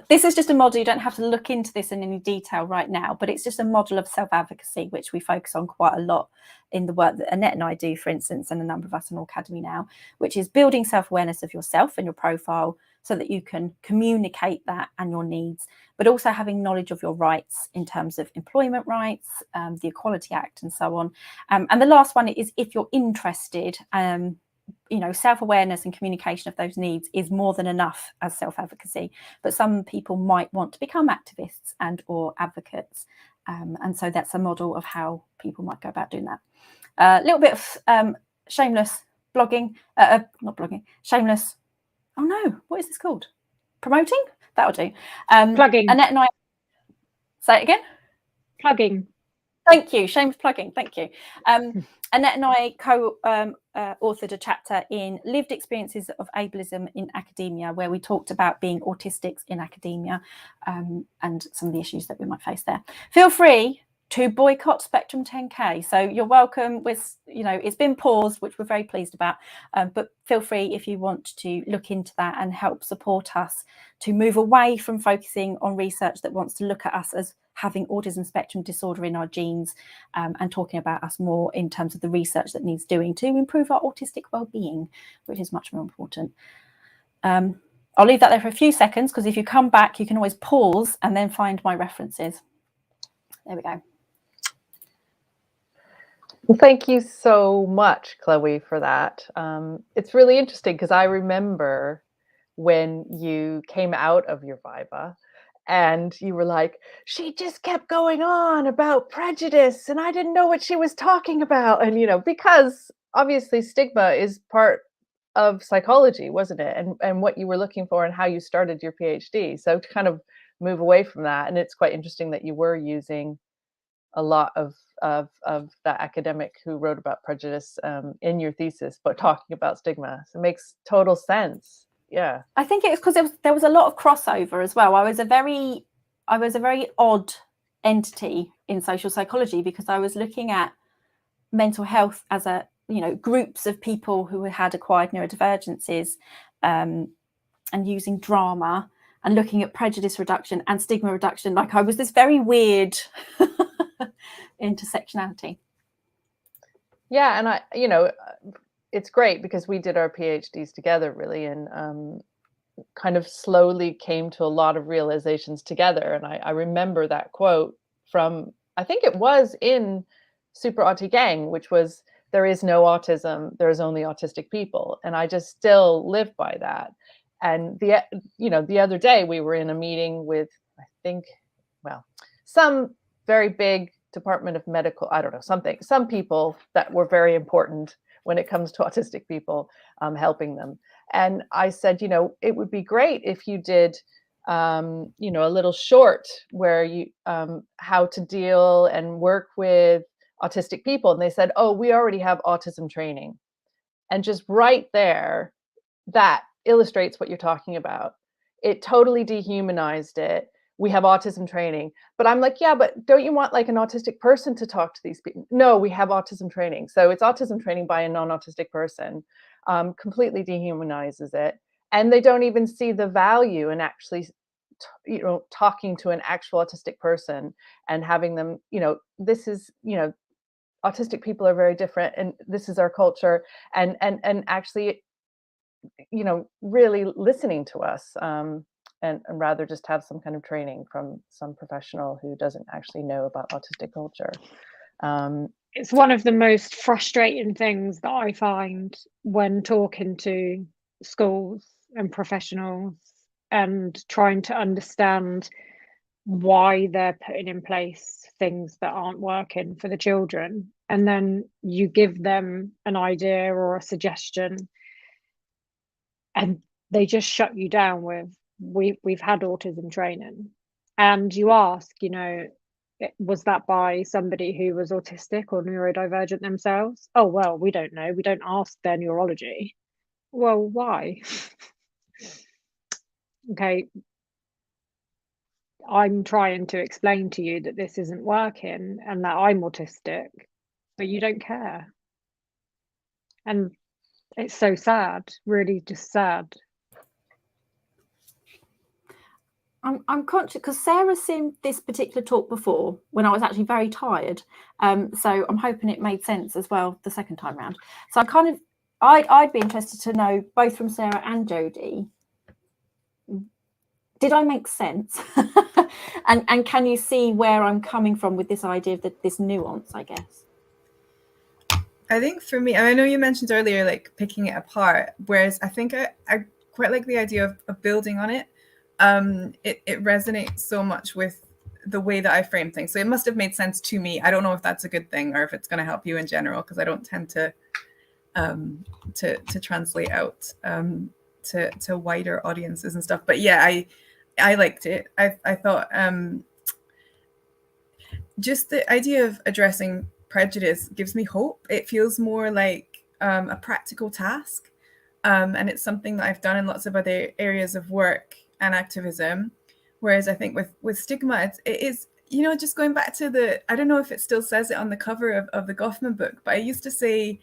This is just a model. You don't have to look into this in any detail right now, but it's just a model of self-advocacy, which we focus on quite a lot in the work that Annette and I do, for instance, and a number of us in Aucademy now, which is building self-awareness of yourself and your profile so that you can communicate that and your needs, but also having knowledge of your rights in terms of employment rights, the Equality Act and so on. And the last one is, if you're interested, self-awareness and communication of those needs is more than enough as self-advocacy, but some people might want to become activists and or advocates, and so that's a model of how people might go about doing that. A little bit of shameless blogging, shameless, oh no, what is this called? Promoting? That'll do. Plugging. Annette and I, say it again? Plugging. Thank you, shameless plugging, thank you. Annette and I co-authored a chapter in Lived Experiences of Ableism in Academia, where we talked about being autistics in academia and some of the issues that we might face there. Feel free to boycott Spectrum 10K. So you're welcome. It's been paused, which we're very pleased about, but feel free if you want to look into that and help support us to move away from focusing on research that wants to look at us as having autism spectrum disorder in our genes, and talking about us more in terms of the research that needs doing to improve our autistic well-being, which is much more important. I'll leave that there for a few seconds, because if you come back, you can always pause and then find my references. There we go. Well, thank you so much, Chloe, for that. It's really interesting because I remember when you came out of your Viva And you were like, she just kept going on about prejudice and I didn't know what she was talking about. And, you know, because obviously stigma is part of psychology, wasn't it? And what you were looking for and how you started your PhD. So to kind of move away from that. And it's quite interesting that you were using a lot of that academic who wrote about prejudice in your thesis, but talking about stigma. So it makes total sense. Yeah. I think it was because there was a lot of crossover as well. I was a very odd entity in social psychology because I was looking at mental health as a, you know, groups of people who had acquired neurodivergencies, and using drama and looking at prejudice reduction and stigma reduction. Like I was this very weird intersectionality. Yeah, and I, you know, it's great because we did our PhDs together, really, and kind of slowly came to a lot of realizations together. And I remember that quote from, I think it was in Super Auti Gang, which was, there is no autism, there's only autistic people. And I just still live by that. And the other day we were in a meeting with, I think, well, some very big Department of Medical, I don't know, some people that were very important when it comes to autistic people, helping them. And I said, you know, it would be great if you did, you know, a little short where you, how to deal and work with autistic people. And they said, oh, we already have autism training. And just right there, that illustrates what you're talking about. It totally dehumanized it. We have autism training. But I'm like, yeah, but don't you want like an autistic person to talk to these people? No, we have autism training. So it's autism training by a non-autistic person, completely dehumanizes it. And they don't even see the value in actually, you know, talking to an actual autistic person and having them, you know, this is, you know, autistic people are very different and this is our culture, and actually, you know, really listening to us, and rather just have some kind of training from some professional who doesn't actually know about autistic culture. It's one of the most frustrating things that I find when talking to schools and professionals and trying to understand why they're putting in place things that aren't working for the children. And then you give them an idea or a suggestion and they just shut you down with, we've had autism training. And you ask, you know, was that by somebody who was autistic or neurodivergent themselves? Oh, well, we don't know. We don't ask their neurology. Well, why? Okay, I'm trying to explain to you that this isn't working and that I'm autistic, but you don't care. And it's so sad, really just sad. I'm conscious because Sarah's seen this particular talk before when I was actually very tired. So I'm hoping it made sense as well the second time round. So I'd be interested to know, both from Sarah and Jodie, did I make sense? and can you see where I'm coming from with this idea of this nuance, I guess? I think for me, I know you mentioned earlier, like picking it apart, whereas I think I quite like the idea of building on it. It resonates so much with the way that I frame things. So it must have made sense to me. I don't know if that's a good thing or if it's going to help you in general, because I don't tend to translate out to wider audiences and stuff. But yeah, I liked it. I thought just the idea of addressing prejudice gives me hope. It feels more like a practical task, and it's something that I've done in lots of other areas of work and activism. Whereas I think with stigma, it is, you know, just going back to I don't know if it still says it on the cover of the Goffman book, but I used to say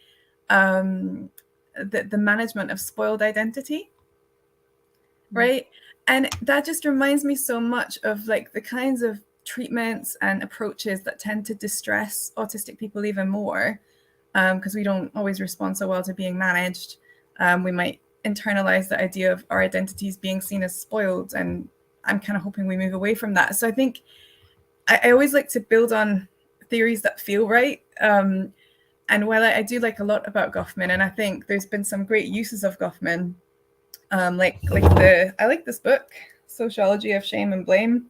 the management of spoiled identity, right? And that just reminds me so much of like the kinds of treatments and approaches that tend to distress autistic people even more, because we don't always respond so well to being managed. We might internalize the idea of our identities being seen as spoiled, and I'm kind of hoping we move away from that. So I think I always like to build on theories that feel right. And while I do like a lot about Goffman, and I think there's been some great uses of Goffman, I like this book, Sociology of Shame and Blame,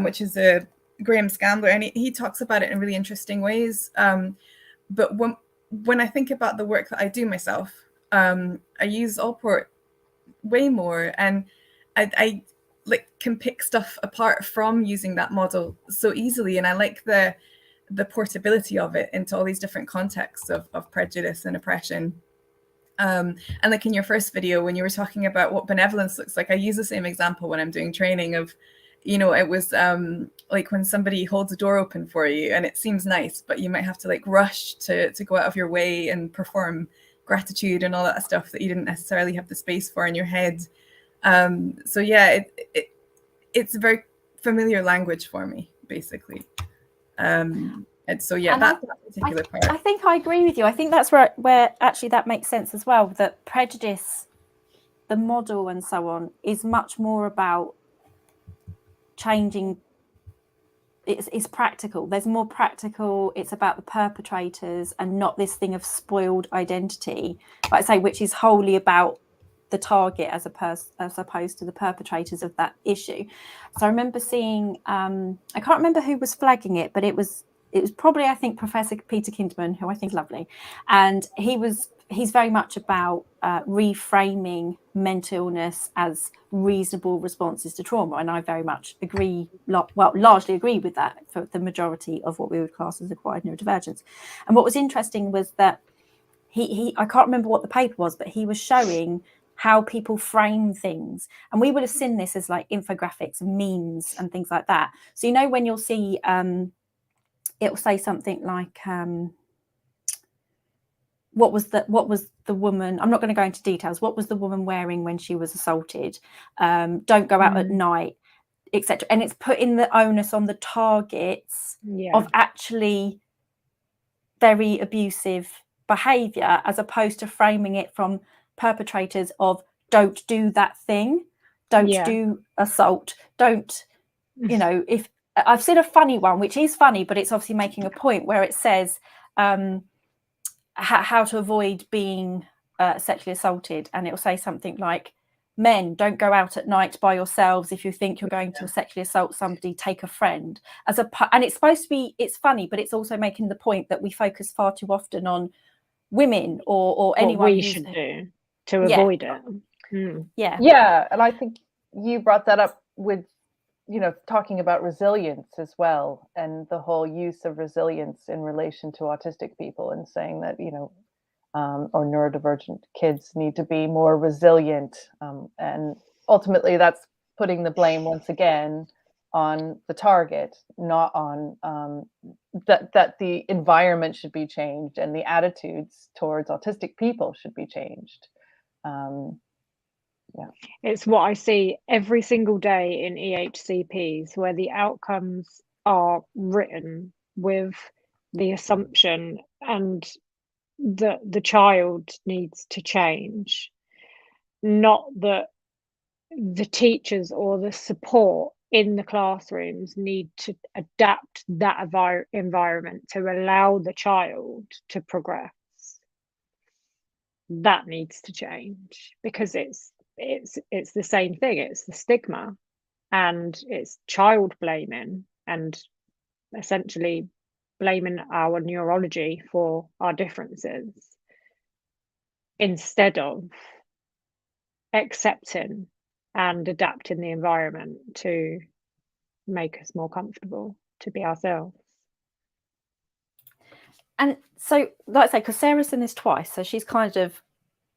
which is a Graham Scandler, and he talks about it in really interesting ways. But when I think about the work that I do myself, I use Allport way more, and I like can pick stuff apart from using that model so easily, and I like the portability of it into all these different contexts of prejudice and oppression. And like in your first video, when you were talking about what benevolence looks like, I use the same example when I'm doing training of, you know, it was like when somebody holds a door open for you and it seems nice, but you might have to like rush to go out of your way and perform gratitude and all that stuff that you didn't necessarily have the space for in your head. So yeah, it's a very familiar language for me, basically. And so yeah, that particular part. I think I agree with you. I think that's where actually that makes sense as well, that prejudice, the model and so on, is much more about changing. It's practical. There's more practical. It's about the perpetrators and not this thing of spoiled identity, like I say, which is wholly about the target as opposed to the perpetrators of that issue. So I remember seeing, I can't remember who was flagging it, but it was probably, I think, Professor Peter Kinderman, who I think is lovely, and he's very much about reframing mental illness as reasonable responses to trauma, and I very much agree, largely agree with that for the majority of what we would class as acquired neurodivergence. And what was interesting was that he I can't remember what the paper was, but he was showing how people frame things, and we would have seen this as like infographics and memes and things like that. So, you know, when you'll see it will say something like what was the woman, I'm not going to go into details, what was the woman wearing when she was assaulted, don't go out at night, etc. And it's putting the onus on the targets of actually very abusive behavior, as opposed to framing it from perpetrators of don't do that thing, don't do assault, don't, you know. If I've seen a funny one, which is funny, but it's obviously making a point, where it says how to avoid being sexually assaulted, and it will say something like, men, don't go out at night by yourselves. If you think you're going to sexually assault somebody, take a friend. And it's supposed to be, it's funny, but it's also making the point that we focus far too often on women or anyone we should do to avoid it. Yeah, and I think you brought that up with, you know, talking about resilience as well, and the whole use of resilience in relation to autistic people, and saying that, you know, or neurodivergent kids need to be more resilient, and ultimately that's putting the blame once again on the target, not on that the environment should be changed and the attitudes towards autistic people should be changed. It's what I see every single day in EHCPs, where the outcomes are written with the assumption and that the child needs to change, not that the teachers or the support in the classrooms need to adapt that environment to allow the child to progress. That needs to change, because it's the same thing. It's the stigma, and it's child blaming, and essentially blaming our neurology for our differences, instead of accepting and adapting the environment to make us more comfortable to be ourselves. And so, like I say, because Sarah's seen this twice, so she's kind of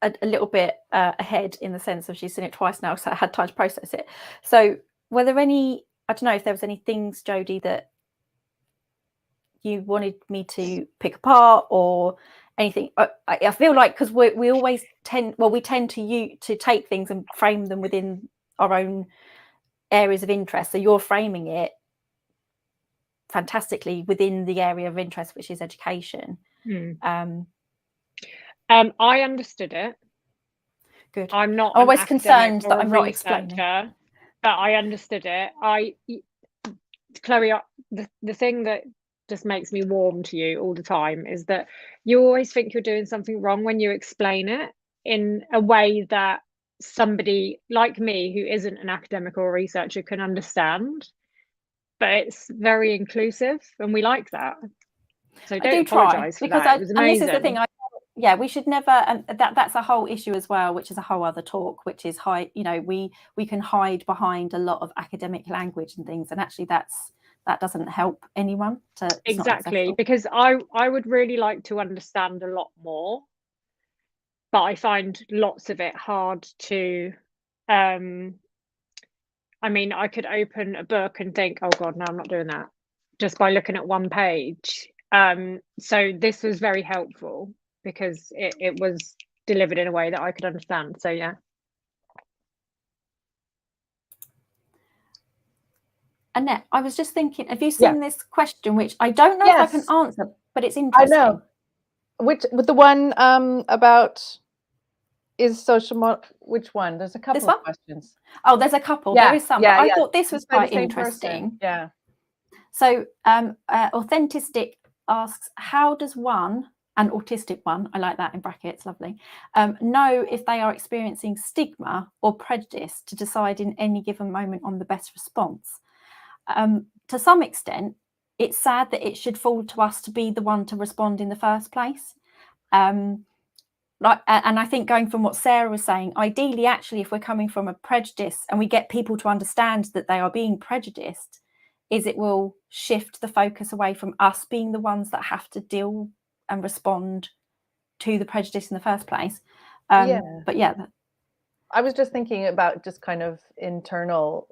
a little bit ahead, in the sense of she's seen it twice now, so I had time to process it. So were there any, I don't know if there was any things, Jodie, that you wanted me to pick apart or anything? I feel like, because we always tend to take things and frame them within our own areas of interest. So you're framing it fantastically within the area of interest, which is education. I understood it. Good. I'm not always concerned that I'm not explaining, but I understood it. Chloe, the thing that just makes me warm to you all the time is that you always think you're doing something wrong when you explain it in a way that somebody like me who isn't an academic or a researcher can understand, but it's very inclusive and we like that. So don't apologize for that. It was amazing. And this is the thing, yeah, we should never, and that's a whole issue as well, which is a whole other talk, which is we can hide behind a lot of academic language and things, and actually that doesn't help anyone to exactly, because I would really like to understand a lot more, but I find lots of it hard to I mean, I could open a book and think, oh god, no, I'm not doing that, just by looking at one page. So this was very helpful because it was delivered in a way that I could understand. So yeah. Annette, I was just thinking, have you seen this question, which I don't know if I can answer, but it's interesting. I know. With the one about is social which one? There's a couple of questions. Oh, there's a couple. There is some. I thought this was quite interesting. Person. Yeah. So Autistic asks, how does one, an autistic one, I like that in brackets, lovely, know if they are experiencing stigma or prejudice to decide in any given moment on the best response? To some extent, it's sad that it should fall to us to be the one to respond in the first place. And I think going from what Sarah was saying, ideally, actually, if we're coming from a prejudice and we get people to understand that they are being prejudiced, it will shift the focus away from us being the ones that have to deal and respond to the prejudice in the first place. But yeah, I was just thinking about just kind of internal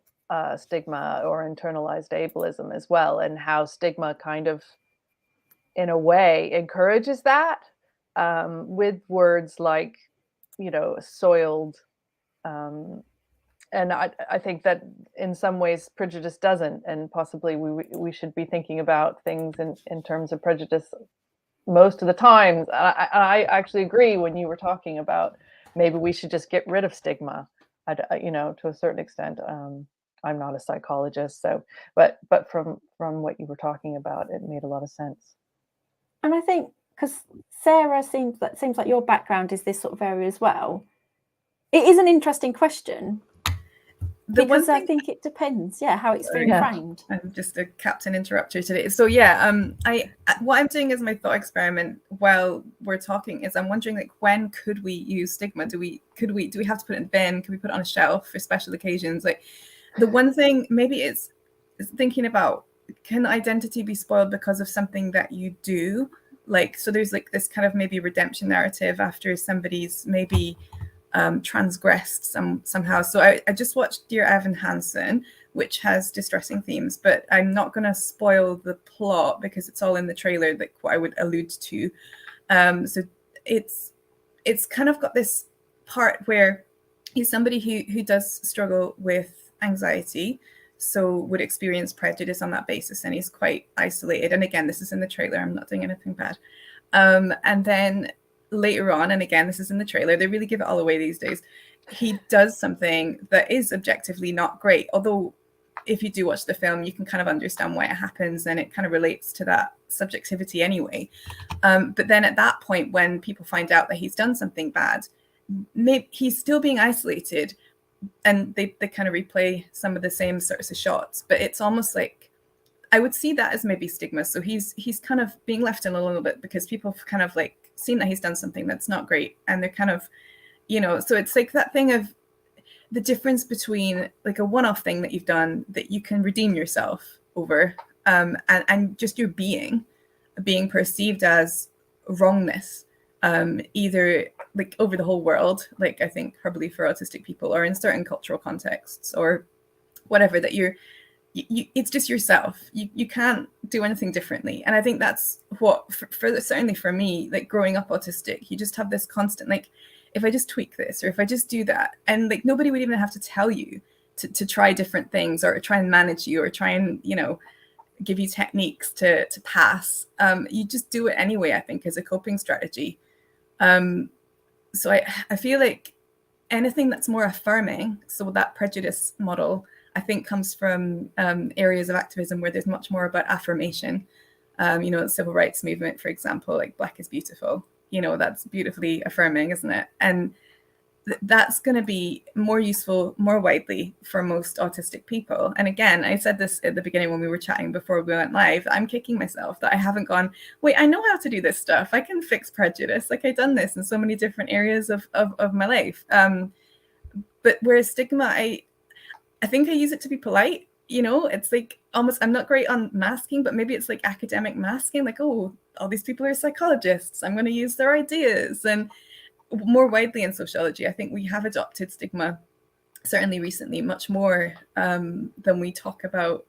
stigma or internalized ableism as well, and how stigma kind of, in a way, encourages that with words like, soiled. And I think that in some ways prejudice doesn't, and possibly we should be thinking about things in terms of prejudice most of the time. I actually agree when you were talking about maybe we should just get rid of stigma, to a certain extent. I'm not a psychologist, so but from what you were talking about, it made a lot of sense. And I think because Sarah seems like your background is this sort of area as well. It is an interesting question. Because I think it depends, how it's being framed. I'm just a captain interrupter today. So what I'm doing as my thought experiment while we're talking is I'm wondering, like, when could we use stigma? Do we have to put it in the bin? Can we put it on a shelf for special occasions? Like, the one thing maybe is thinking about, can identity be spoiled because of something that you do? Like, so there's like this kind of maybe redemption narrative after somebody's maybe transgressed somehow. So I just watched Dear Evan Hansen, which has distressing themes, but I'm not going to spoil the plot because it's all in the trailer, like what I would allude to. So it's kind of got this part where he's somebody who does struggle with anxiety, so would experience prejudice on that basis, and he's quite isolated. And again, this is in the trailer, I'm not doing anything bad. And then later on, and again, this is in the trailer, they really give it all away these days, he does something that is objectively not great, although if you do watch the film you can kind of understand why it happens, and it kind of relates to that subjectivity anyway. But then at that point, when people find out that he's done something bad, maybe he's still being isolated, and they kind of replay some of the same sorts of shots, but it's almost like I would see that as maybe stigma. So he's kind of being left in a little bit because people have kind of like seen that he's done something that's not great, and they're kind of, so it's like that thing of the difference between like a one-off thing that you've done that you can redeem yourself over, and just your being perceived as wrongness, either like over the whole world, like I think probably for autistic people, or in certain cultural contexts or whatever, that you it's just yourself. You can't do anything differently. And I think that's what, for certainly for me, like growing up autistic, you just have this constant, like, if I just tweak this, or if I just do that, and like nobody would even have to tell you to try different things, or try and manage you, or try and, give you techniques to pass. You just do it anyway, I think, as a coping strategy. So I feel like anything that's more affirming, so that prejudice model, I think, comes from areas of activism where there's much more about affirmation. The civil rights movement, for example, like Black is Beautiful, that's beautifully affirming, isn't it? And that's going to be more useful more widely for most autistic people. And again, I said this at the beginning when we were chatting before we went live, I'm kicking myself that I haven't gone, wait, I know how to do this stuff. I can fix prejudice. Like, I've done this in so many different areas of my life. But whereas stigma, I think I use it to be polite. You know, it's like almost, I'm not great on masking, but maybe it's like academic masking, like, oh, all these people are psychologists, I'm going to use their ideas. And more widely in sociology, I think we have adopted stigma, certainly recently, much more than we talk about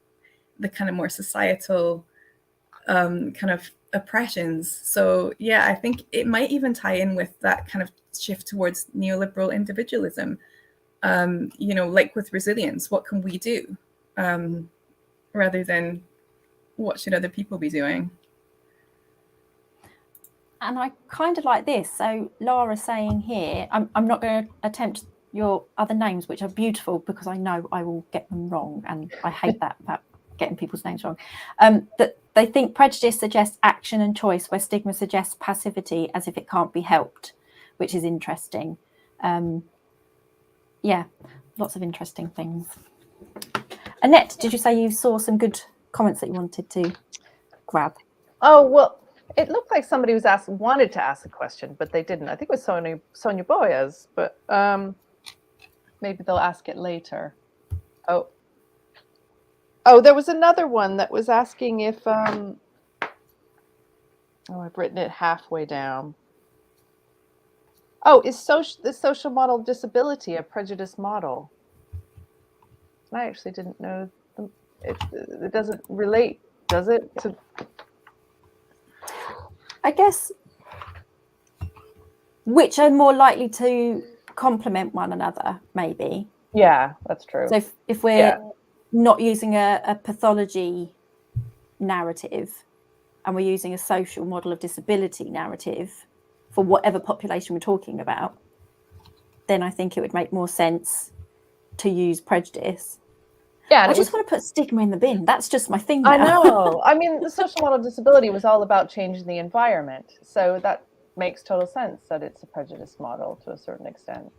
the kind of more societal kind of oppressions. So yeah, I think it might even tie in with that kind of shift towards neoliberal individualism. You know, like with resilience, what can we do? Rather than what should other people be doing? And I kind of like this. So Laura's saying here, I'm not going to attempt your other names, which are beautiful, because I know I will get them wrong. And I hate that about getting people's names wrong. That they think prejudice suggests action and choice, where stigma suggests passivity, as if it can't be helped, which is interesting. Yeah, lots of interesting things. Annette, did you say you saw some good comments that you wanted to grab? Oh, well, it looked like somebody was wanted to ask a question, but they didn't. I think it was Sonia Boyas, but maybe they'll ask it later. Oh, there was another one that was asking if, oh, I've written it halfway down. Oh, is the social model of disability a prejudice model? I actually didn't know. It doesn't relate, does it? I guess which are more likely to complement one another, maybe. Yeah, that's true. So if we're not using a pathology narrative and we're using a social model of disability narrative for whatever population we're talking about, then I think it would make more sense to use prejudice. Yeah, I just want to put stigma in the bin. That's just my thing now. I know. I mean, the social model of disability was all about changing the environment. So that makes total sense that it's a prejudice model to a certain extent.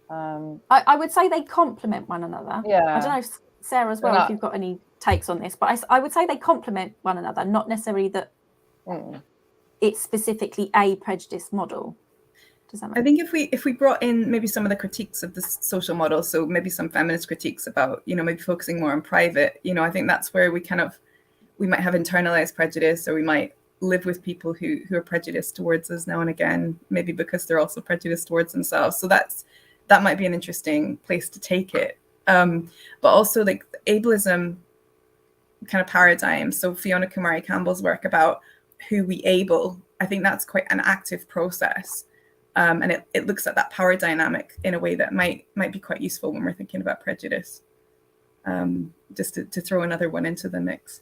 I would say they complement one another. Yeah. I don't know if Sarah as well, if you've got any takes on this, but I would say they complement one another, not necessarily that it's specifically a prejudice model. Does that make sense? I think if we brought in maybe some of the critiques of the social model, so maybe some feminist critiques about, you know, maybe focusing more on private, you know, I think that's where we might have internalized prejudice, or we might live with people who are prejudiced towards us now and again, maybe because they're also prejudiced towards themselves. So that might be an interesting place to take it. But also like the ableism kind of paradigm. So Fiona Kumari Campbell's work about who we able, I think that's quite an active process. And it looks at that power dynamic in a way that might be quite useful when we're thinking about prejudice. Just to throw another one into the mix.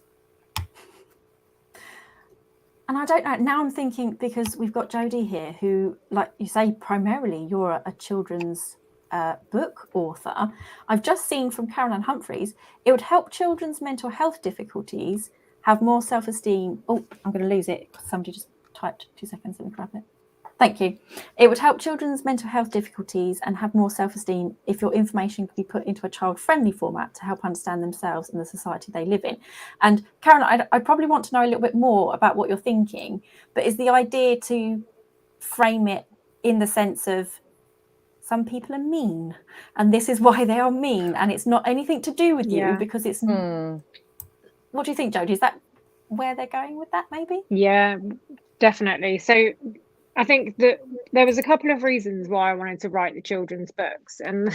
And I don't know, now I'm thinking, because we've got Jodie here, who, like you say, primarily you're a children's book author. I've just seen from Caroline Humphreys, it would help children's mental health difficulties have more self-esteem. Oh, I'm going to lose it. Somebody just typed, 2 seconds, let me grab it. Thank you. It would help children's mental health difficulties and have more self-esteem if your information could be put into a child-friendly format to help understand themselves and the society they live in. And Caroline, I probably want to know a little bit more about what you're thinking, but is the idea to frame it in the sense of some people are mean and this is why they are mean, and it's not anything to do with you because it's... What do you think, Jodie? Is that where they're going with that, maybe? Yeah, definitely. So I think that there was a couple of reasons why I wanted to write the children's books. And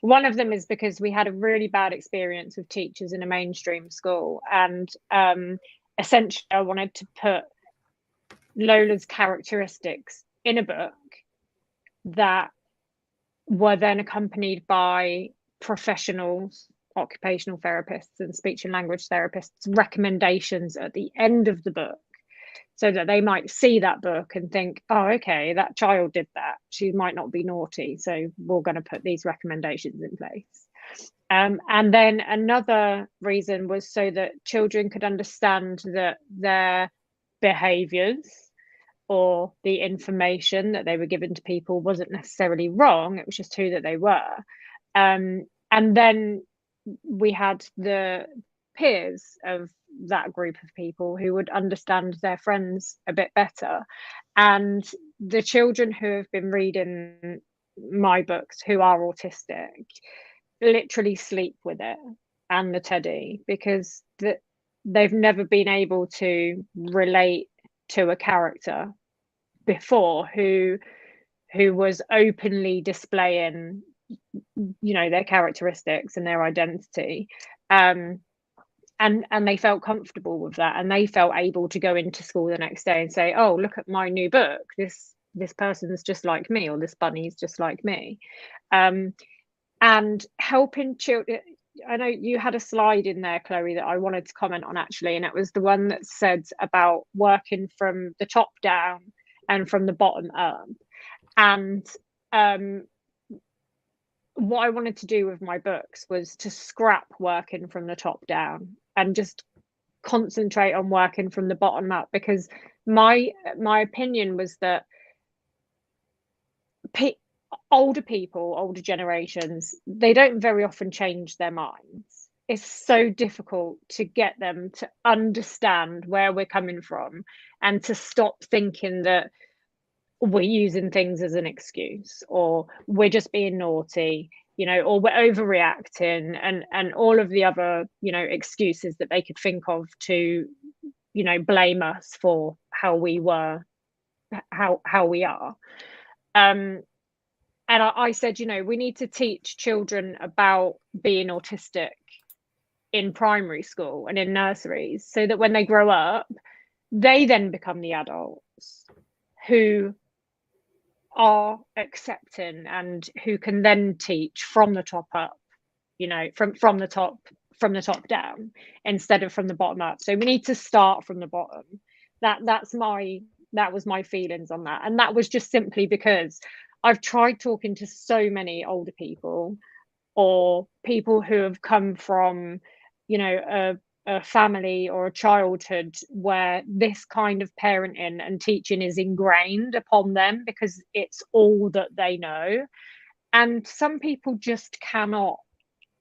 one of them is because we had a really bad experience with teachers in a mainstream school. And essentially, I wanted to put Lola's characteristics in a book that were then accompanied by professionals, occupational therapists and speech and language therapists, recommendations at the end of the book, so that they might see that book and think, oh, okay, that child did that. She might not be naughty, so we're going to put these recommendations in place. And then another reason was so that children could understand that their behaviours or the information that they were given to people wasn't necessarily wrong. It was just who that they were. And then we had the peers of that group of people who would understand their friends a bit better. And the children who have been reading my books who are autistic literally sleep with it and the teddy, because they've never been able to relate to a character before who was openly displaying, you know, their characteristics and their identity, and they felt comfortable with that, and they felt able to go into school the next day and say, oh, look at my new book, this person's just like me, or this bunny's just like me. And helping children. I know you had a slide in there, Chloe, that I wanted to comment on actually, and it was the one that said about working from the top down and from the bottom up. And what I wanted to do with my books was to scrap working from the top down and just concentrate on working from the bottom up, because my opinion was that older people, older generations, they don't very often change their minds. It's so difficult to get them to understand where we're coming from and to stop thinking that we're using things as an excuse, or we're just being naughty, you know, or we're overreacting, and all of the other, you know, excuses that they could think of to, you know, blame us for how we were, how we are. And I said, you know, we need to teach children about being autistic in primary school and in nurseries, so that when they grow up, they then become the adults who are accepting and who can then teach from the top up, you know, from the top down instead of from the bottom up. So we need to start from the bottom. That was my feelings on that. And that was just simply because I've tried talking to so many older people, or people who have come from, you know, a family or a childhood where this kind of parenting and teaching is ingrained upon them because it's all that they know. And some people just cannot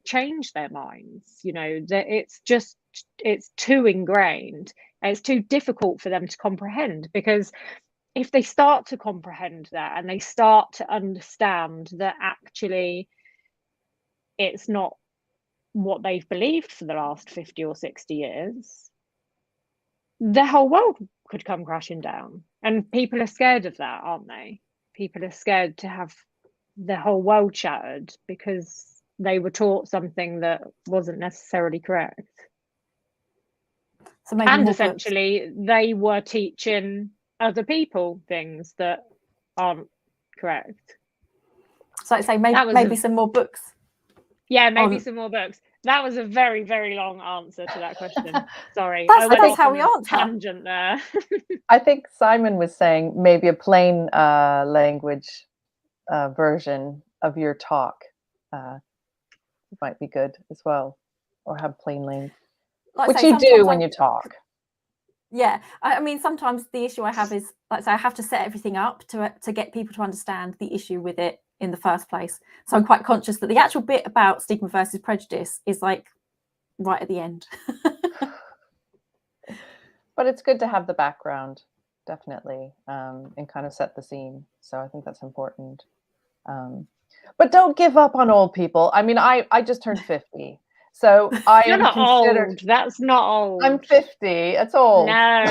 change their minds, you know, that it's too ingrained, and it's too difficult for them to comprehend, because if they start to comprehend that and they start to understand that actually it's not what they've believed for the last 50 or 60 years, the whole world could come crashing down. And people are scared of that, aren't they? People are scared to have the whole world shattered because they were taught something that wasn't necessarily correct. So maybe, and essentially they were teaching other people things that aren't correct. So I'd say maybe some more books. Yeah, maybe some more books. That was a very, very long answer to that question. Sorry. That's how we answer. Tangent there. I think Simon was saying maybe a plain language version of your talk might be good as well, or have plain language, which you do when you talk. Yeah, I mean, sometimes the issue I have is, like, so I have to set everything up to get people to understand the issue with it in the first place. So I'm quite conscious that the actual bit about stigma versus prejudice is like right at the end. But it's good to have the background, definitely, and kind of set the scene. So I think that's important. But don't give up on old people. I mean, I just turned 50. So I am considered old. That's not old. I'm 50. It's old. No.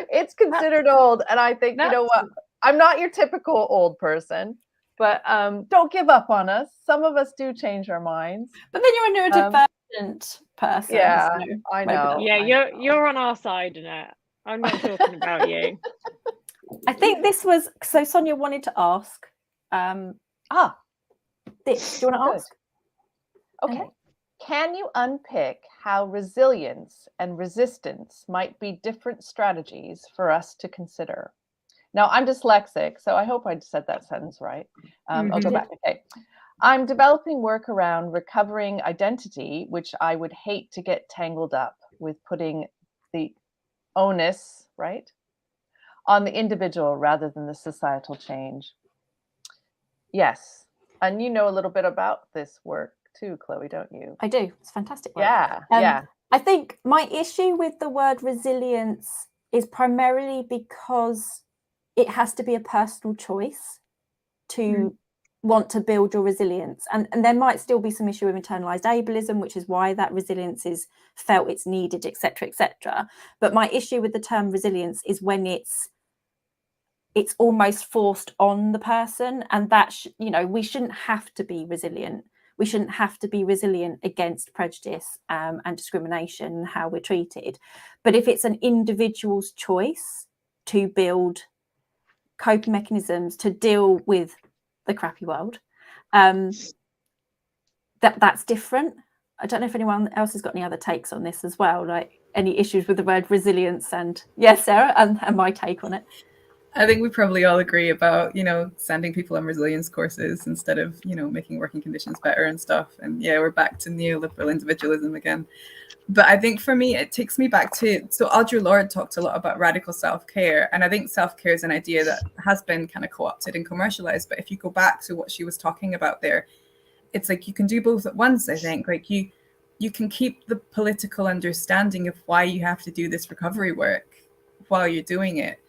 It's considered old. And I think, you know what? I'm not your typical old person, but don't give up on us. Some of us do change our minds. But then you're a neurodivergent person. Yeah, so I know. Yeah, you're on our side, Annette. I'm not talking about you. I think this was, so Sonia wanted to ask. This. Do you want to ask? Okay. Can you unpick how resilience and resistance might be different strategies for us to consider? Now, I'm dyslexic, so I hope I said that sentence right. I'll go back. Okay. I'm developing work around recovering identity, which I would hate to get tangled up with putting the onus, right, on the individual rather than the societal change. Yes. And you know a little bit about this work too, Chloe, don't you? I do. It's fantastic work. Yeah, yeah. I think my issue with the word resilience is primarily because it has to be a personal choice to want to build your resilience. And there might still be some issue with internalized ableism, which is why that resilience is felt, it's needed, etc., etc. But my issue with the term resilience is when it's almost forced on the person, and that we shouldn't have to be resilient. We shouldn't have to be resilient against prejudice and discrimination and how we're treated. But if it's an individual's choice to build coping mechanisms to deal with the crappy world, that's different. I don't know if anyone else has got any other takes on this as well, like any issues with the word resilience. And yes, Sarah, and my take on it. I think we probably all agree about, sending people on resilience courses instead of, making working conditions better and stuff. And yeah, we're back to neoliberal individualism again. But I think for me, it takes me back to, so Audre Lorde talked a lot about radical self-care. And I think self-care is an idea that has been kind of co-opted and commercialized. But if you go back to what she was talking about there, it's like you can do both at once, I think. Like you can keep the political understanding of why you have to do this recovery work while you're doing it.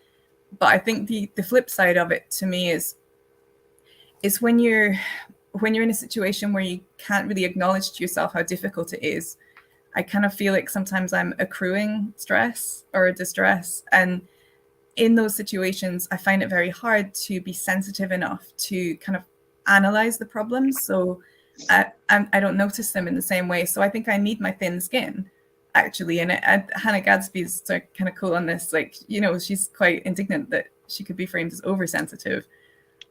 But I think the flip side of it to me is when you're in a situation where you can't really acknowledge to yourself how difficult it is. I kind of feel like sometimes I'm accruing stress or distress. And in those situations, I find it very hard to be sensitive enough to kind of analyze the problems. So I don't notice them in the same way. So I think I need my thin skin, actually. And Hannah Gadsby's kind of cool on this. Like, she's quite indignant that she could be framed as oversensitive.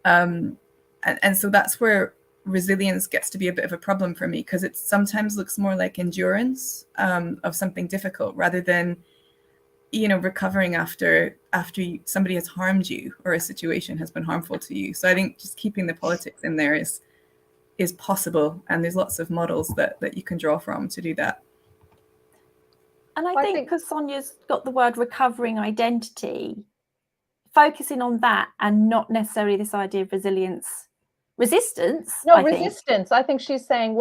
And so that's where resilience gets to be a bit of a problem for me, because it sometimes looks more like endurance of something difficult rather than, recovering after somebody has harmed you or a situation has been harmful to you. So I think just keeping the politics in there is possible. And there's lots of models that you can draw from to do that. And I think because Sonia's got the word recovering identity, focusing on that and not necessarily this idea of resistance. I think she's saying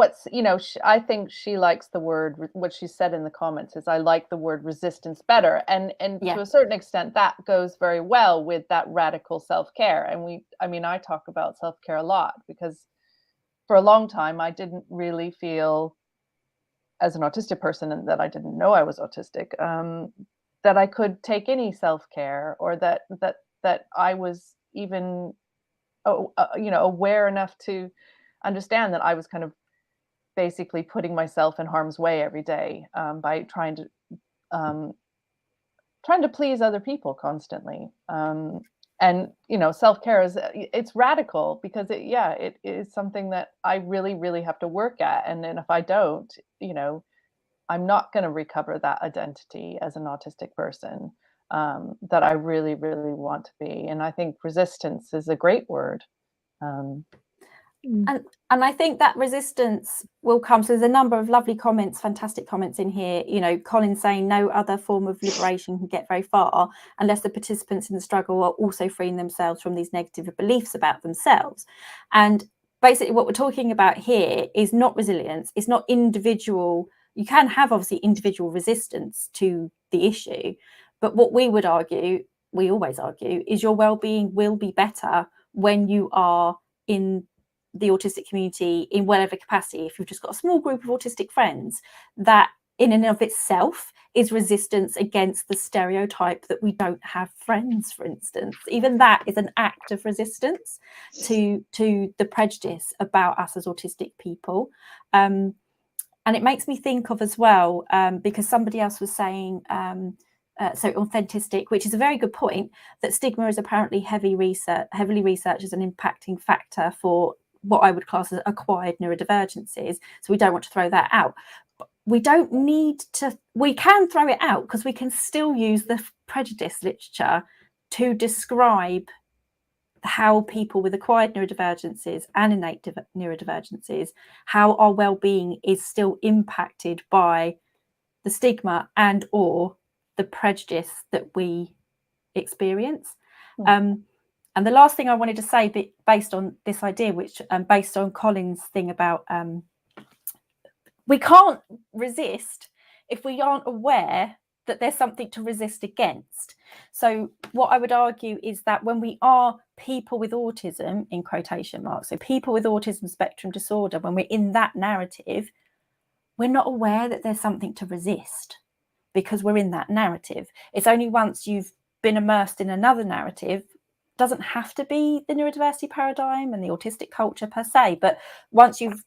I think she likes the word, what she said in the comments is, I like the word resistance better. And to a certain extent, that goes very well with that radical self-care. And I talk about self-care a lot because for a long time, I didn't really feel, as an autistic person, and that I didn't know I was autistic, that I could take any self-care, or that I was even aware enough to understand that I was kind of basically putting myself in harm's way every day by trying to please other people constantly. And self-care it's radical because it is something that I really, really have to work at. And then if I don't, I'm not going to recover that identity as an autistic person that I really, really want to be. And I think resistance is a great word. And I think that resistance will come. So there's a number of lovely comments, fantastic comments in here. Colin saying no other form of liberation can get very far unless the participants in the struggle are also freeing themselves from these negative beliefs about themselves. And basically what we're talking about here is not resilience. It's not individual. You can have obviously individual resistance to the issue, but what we would argue, we always argue, is your well-being will be better when you are in the autistic community in whatever capacity. If you've just got a small group of autistic friends, that in and of itself is resistance against the stereotype that we don't have friends, for instance. Even that is an act of resistance to the prejudice about us as autistic people. And it makes me think of as well, because somebody else was saying, so Autistic, which is a very good point, that stigma is apparently heavily researched as an impacting factor for what I would class as acquired neurodivergences. So we don't want to throw that out. But we don't need to, we can throw it out because we can still use the prejudice literature to describe how people with acquired neurodivergences and innate neurodivergences, how our well-being is still impacted by the stigma and or the prejudice that we experience. And the last thing I wanted to say, based on this idea, which based on Colin's thing about we can't resist if we aren't aware that there's something to resist against. So what I would argue is that when we are people with autism, in quotation marks, so people with autism spectrum disorder, when we're in that narrative, we're not aware that there's something to resist because we're in that narrative. It's only once you've been immersed in another narrative, doesn't have to be the neurodiversity paradigm and the autistic culture per se, but once you've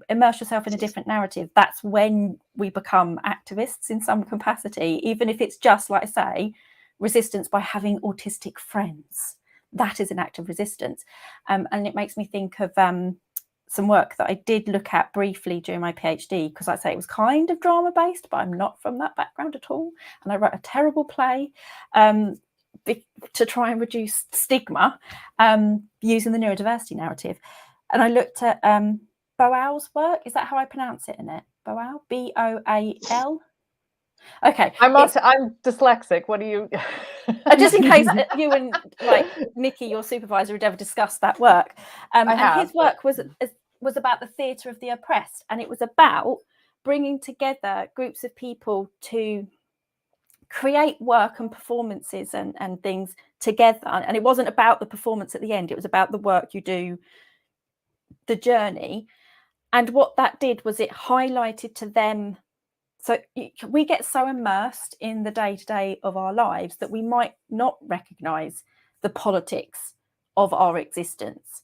immerse yourself in a different narrative, that's when we become activists in some capacity, even if it's just, like I say, resistance by having autistic friends. That is an act of resistance. And it makes me think of some work that I did look at briefly during my PhD, because I say it was kind of drama based, but I'm not from that background at all. And I wrote a terrible play to try and reduce stigma using the neurodiversity narrative. And I looked at Boal's work. Is that how I pronounce it, Annette? Boal? B-O-A-L? Okay. I'm dyslexic. What do you... just in case you and like Nikki, your supervisor, had ever discussed that work. And his work was about the theatre of the oppressed. And it was about bringing together groups of people to create work and performances and things together. And it wasn't about the performance at the end. It was about the work you do, the journey. And what that did was it highlighted to them. So we get so immersed in the day-to-day of our lives that we might not recognise the politics of our existence.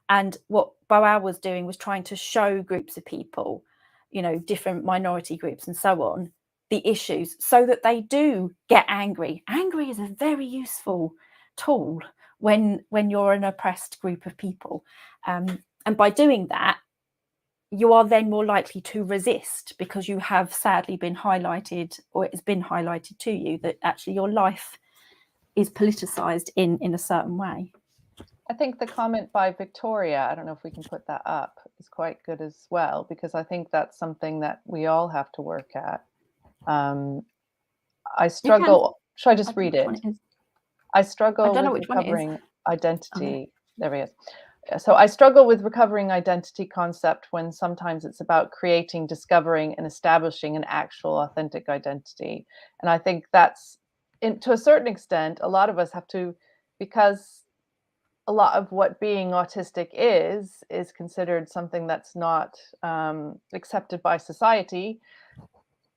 And what Boal was doing was trying to show groups of people, you know, different minority groups and so on, the issues so that they do get angry. Angry is a very useful tool when you're an oppressed group of people. And by doing that, you are then more likely to resist because you have sadly been highlighted, or it's been highlighted to you, that actually your life is politicized in a certain way. I think the comment by Victoria, I don't know if we can put that up, is quite good as well, because I think that's something that we all have to work at. I struggle. Should I just read it? I struggle with recovering identity. There he is. So I struggle with recovering identity concept when sometimes it's about creating, discovering, and establishing an actual authentic identity. And I think that's, to a certain extent, a lot of us have to, because a lot of what being autistic is considered something that's not accepted by society,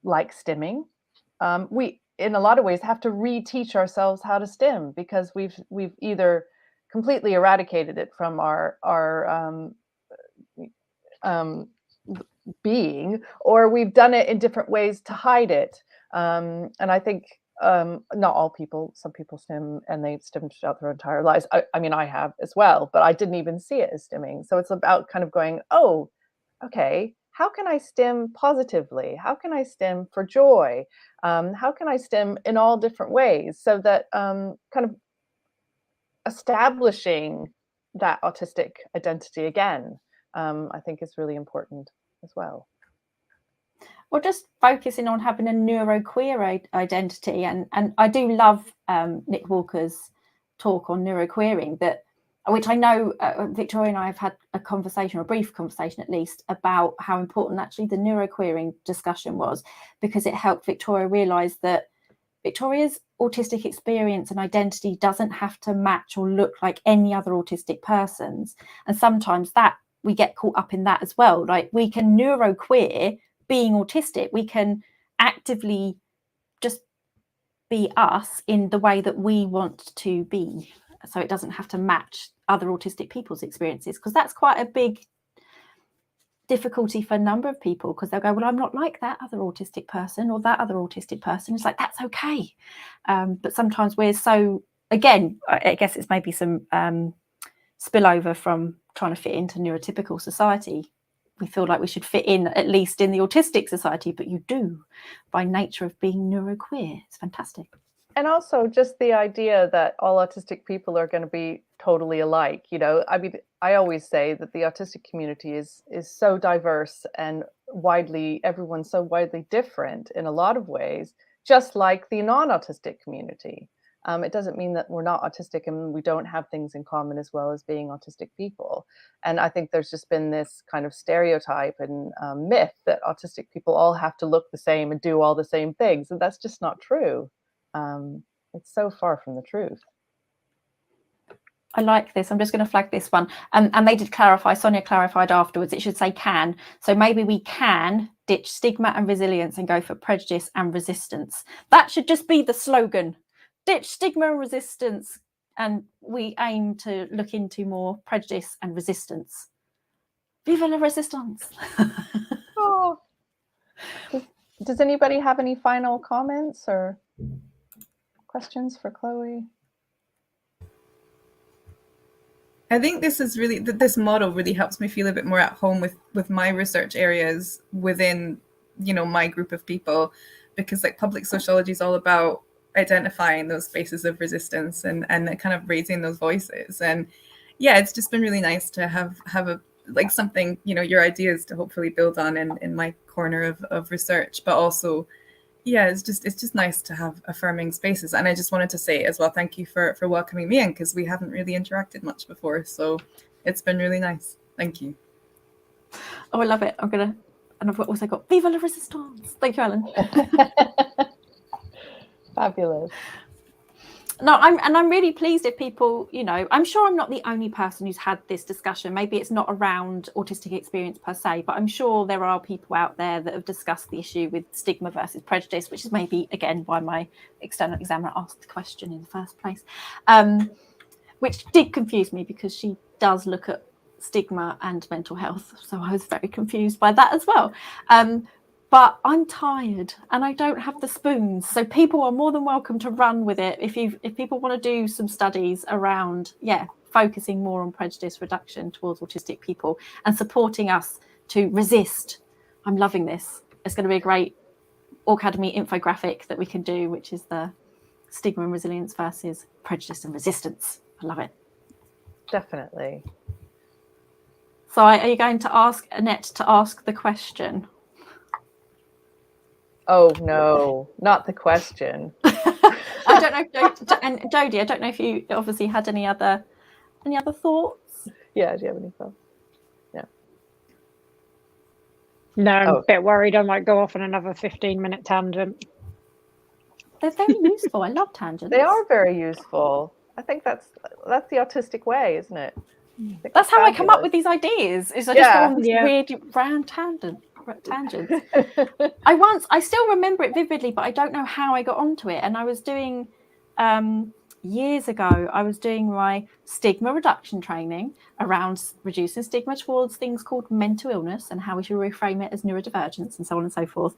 like stimming. We, in a lot of ways, have to reteach ourselves how to stim because we've either completely eradicated it from our being, or we've done it in different ways to hide it. And I think not all people, some people stim and they've stimmed throughout their entire lives. I mean, I have as well, but I didn't even see it as stimming. So it's about kind of going, oh, okay, how can I stim positively? How can I stim for joy? How can I stim in all different ways so that kind of establishing that autistic identity again, I think is really important as well. Well, just focusing on having a neuroqueer identity, and I do love Nick Walker's talk on neuroqueering, which I know Victoria and I have had a conversation, or a brief conversation at least, about how important actually the neuroqueering discussion was, because it helped Victoria realise that Victoria's autistic experience and identity doesn't have to match or look like any other autistic person's. And sometimes that we get caught up in that as well. Like, we can neuroqueer being autistic. We can actively just be us in the way that we want to be. So it doesn't have to match other autistic people's experiences, because that's quite a big difficulty for a number of people, because they'll go, well, I'm not like that other autistic person or that other autistic person. It's like, that's okay. But sometimes we're so, again, I guess it's maybe some spillover from trying to fit into neurotypical society. We feel like we should fit in, at least in the autistic society, but you do by nature of being neuroqueer. It's fantastic. And also just the idea that all autistic people are going to be totally alike. You know, I mean, I always say that the autistic community is so diverse and everyone's so widely different in a lot of ways, just like the non-autistic community. It doesn't mean that we're not autistic and we don't have things in common as well as being autistic people. And I think there's just been this kind of stereotype and myth that autistic people all have to look the same and do all the same things. And that's just not true. It's so far from the truth. I like this. I'm just going to flag this one. And they did clarify, Sonia clarified afterwards, it should say can. So maybe we can ditch stigma and resilience and go for prejudice and resistance. That should just be the slogan. Ditch stigma and resistance, and we aim to look into more prejudice and resistance. Vive la resistance. Oh. Does anybody have any final comments or questions for Chloe? I think this is really, this model really helps me feel a bit more at home with my research areas within, you know, my group of people, because like public sociology is all about identifying those spaces of resistance and kind of raising those voices. And yeah, it's just been really nice to have a like something, you know, your ideas to hopefully build on in my corner of research, but also yeah, it's just nice to have affirming spaces. And I just wanted to say as well, thank you for welcoming me in, because we haven't really interacted much before, so it's been really nice. Thank you. Oh, I love it. And I've also got Vive la resistance. Thank you, Ellen. Fabulous. No, I'm really pleased if people, you know, I'm sure I'm not the only person who's had this discussion. Maybe it's not around autistic experience per se, but I'm sure there are people out there that have discussed the issue with stigma versus prejudice, which is maybe, again, why my external examiner asked the question in the first place, which did confuse me because she does look at stigma and mental health. So I was very confused by that as well. But I'm tired and I don't have the spoons. So people are more than welcome to run with it. If people want to do some studies around, focusing more on prejudice reduction towards autistic people and supporting us to resist. I'm loving this. It's going to be a great Aucademy infographic that we can do, which is the stigma and resilience versus prejudice and resistance. I love it. Definitely. So are you going to ask Annette to ask the question? Oh no, not the question. I don't know, and Jodie, I don't know if you obviously had any other thoughts. Yeah, do you have any thoughts? Yeah. No, I'm a bit worried I might go off on another 15-minute tangent. They're very useful. I love tangents. They are very useful. I think that's the autistic way, isn't it? That's how I come up with these ideas. Is I just go on this weird round tangent. I still remember it vividly, but I don't know how I got onto it. And I was doing years ago, I was doing my stigma reduction training around reducing stigma towards things called mental illness and how we should reframe it as neurodivergence and so on and so forth.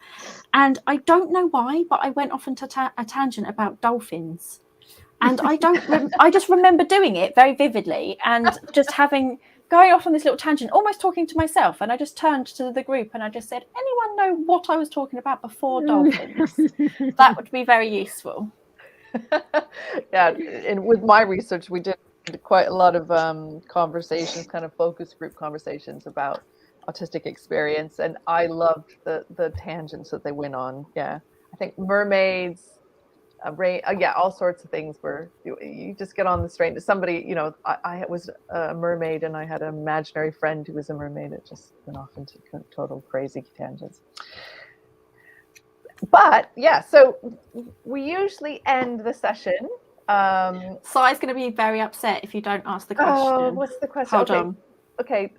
And I don't know why, but I went off into a tangent about dolphins. And I just remember doing it very vividly and just going off on this little tangent, almost talking to myself. And I just turned to the group and I just said, anyone know what I was talking about before dolphins? That would be very useful. Yeah, and with my research, we did quite a lot of conversations, kind of focus group conversations about autistic experience. And I loved the tangents that they went on. Yeah, I think mermaids, all sorts of things where you just get on the train. Somebody, you know, I was a mermaid and I had an imaginary friend who was a mermaid. It just went off into total crazy tangents. But yeah, so we usually end the session. Sai's going to be very upset if you don't ask the question. Oh, what's the question? Hold on. Okay.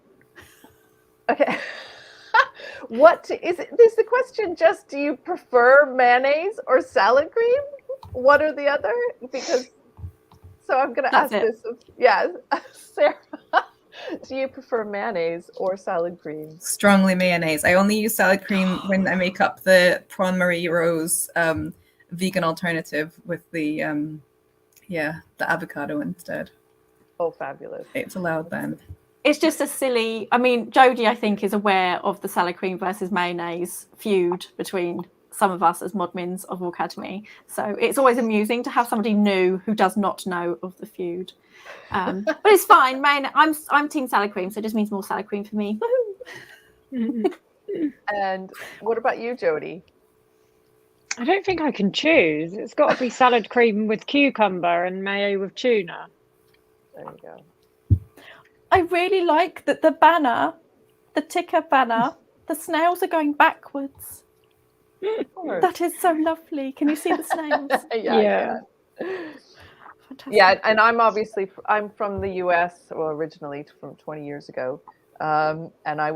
What is it? Is the question just, do you prefer mayonnaise or salad cream? What are the other? Because, so I'm going to ask this. Yeah, Sarah, do you prefer mayonnaise or salad cream? Strongly mayonnaise. I only use salad cream when I make up the prawn Marie Rose vegan alternative with the avocado instead. Oh, fabulous. It's allowed then. It's just a silly, I mean, Jodie, I think, is aware of the salad cream versus mayonnaise feud between some of us as modmins of Aucademy. So it's always amusing to have somebody new who does not know of the feud. But it's fine. I'm team salad cream, so it just means more salad cream for me. And what about you, Jodie? I don't think I can choose. It's got to be salad cream with cucumber and mayo with tuna. There you go. I really like that the banner, the ticker banner, the snails are going backwards. That is so lovely. Can you see the snails? Yeah. Fantastic. Yeah, and I'm from the US, well, originally from 20 years ago. And I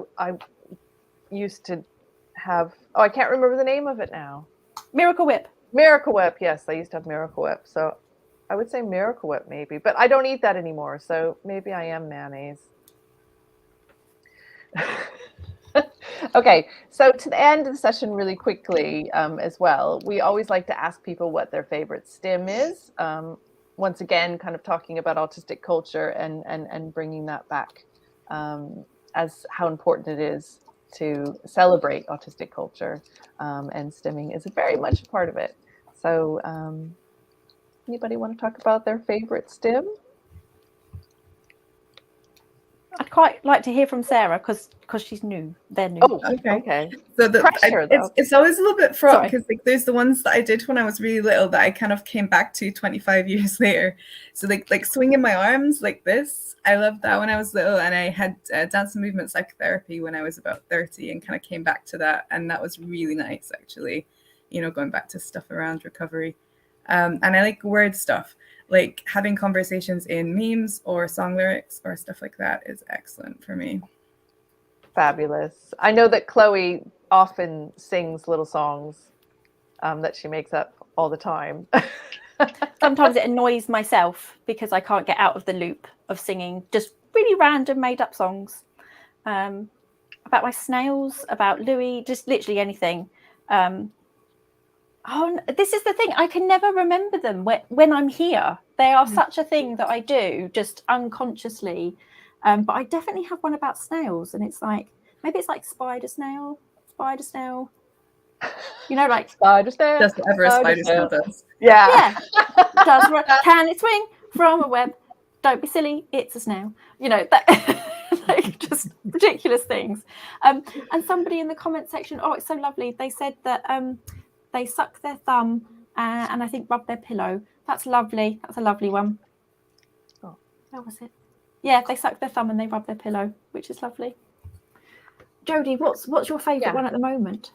used to have, I can't remember the name of it now. Miracle Whip. Miracle Whip, yes, I used to have Miracle Whip. So I would say Miracle Whip maybe, but I don't eat that anymore. So maybe I am mayonnaise. Okay, so to the end of the session really quickly as well, we always like to ask people what their favorite stim is. Once again, kind of talking about autistic culture and bringing that back as how important it is to celebrate autistic culture, and stimming is very much a part of it. So anybody want to talk about their favorite stim? I'd quite like to hear from Sarah because she's new. They're new. Oh, Okay. okay. So it's always a little bit fraught because like there's the ones that I did when I was really little that I kind of came back to 25 years later. So like swinging my arms like this, I loved that when I was little, and I had dance and movement psychotherapy when I was about 30 and kind of came back to that, and that was really nice actually. You know, going back to stuff around recovery, and I like word stuff. Like having conversations in memes or song lyrics or stuff like that is excellent for me. Fabulous. I know that Chloe often sings little songs that she makes up all the time. Sometimes it annoys myself because I can't get out of the loop of singing just really random made up songs about my snails, about Louis, just literally anything. Oh, this is the thing. I can never remember them when I'm here. They are such a thing that I do just unconsciously. But I definitely have one about snails, and it's like, maybe it's like spider snail. You know, like Spider snail. That's whatever a spider snail does. Yeah. Can it swing from a web? Don't be silly. It's a snail. You know, that like just ridiculous things. And somebody in the comment section, oh, it's so lovely. They said that they suck their thumb and I think rub their pillow. That's lovely. That's a lovely one. Oh, where was it? Yeah, they suck their thumb and they rub their pillow, which is lovely. Jodie, what's your favourite one at the moment?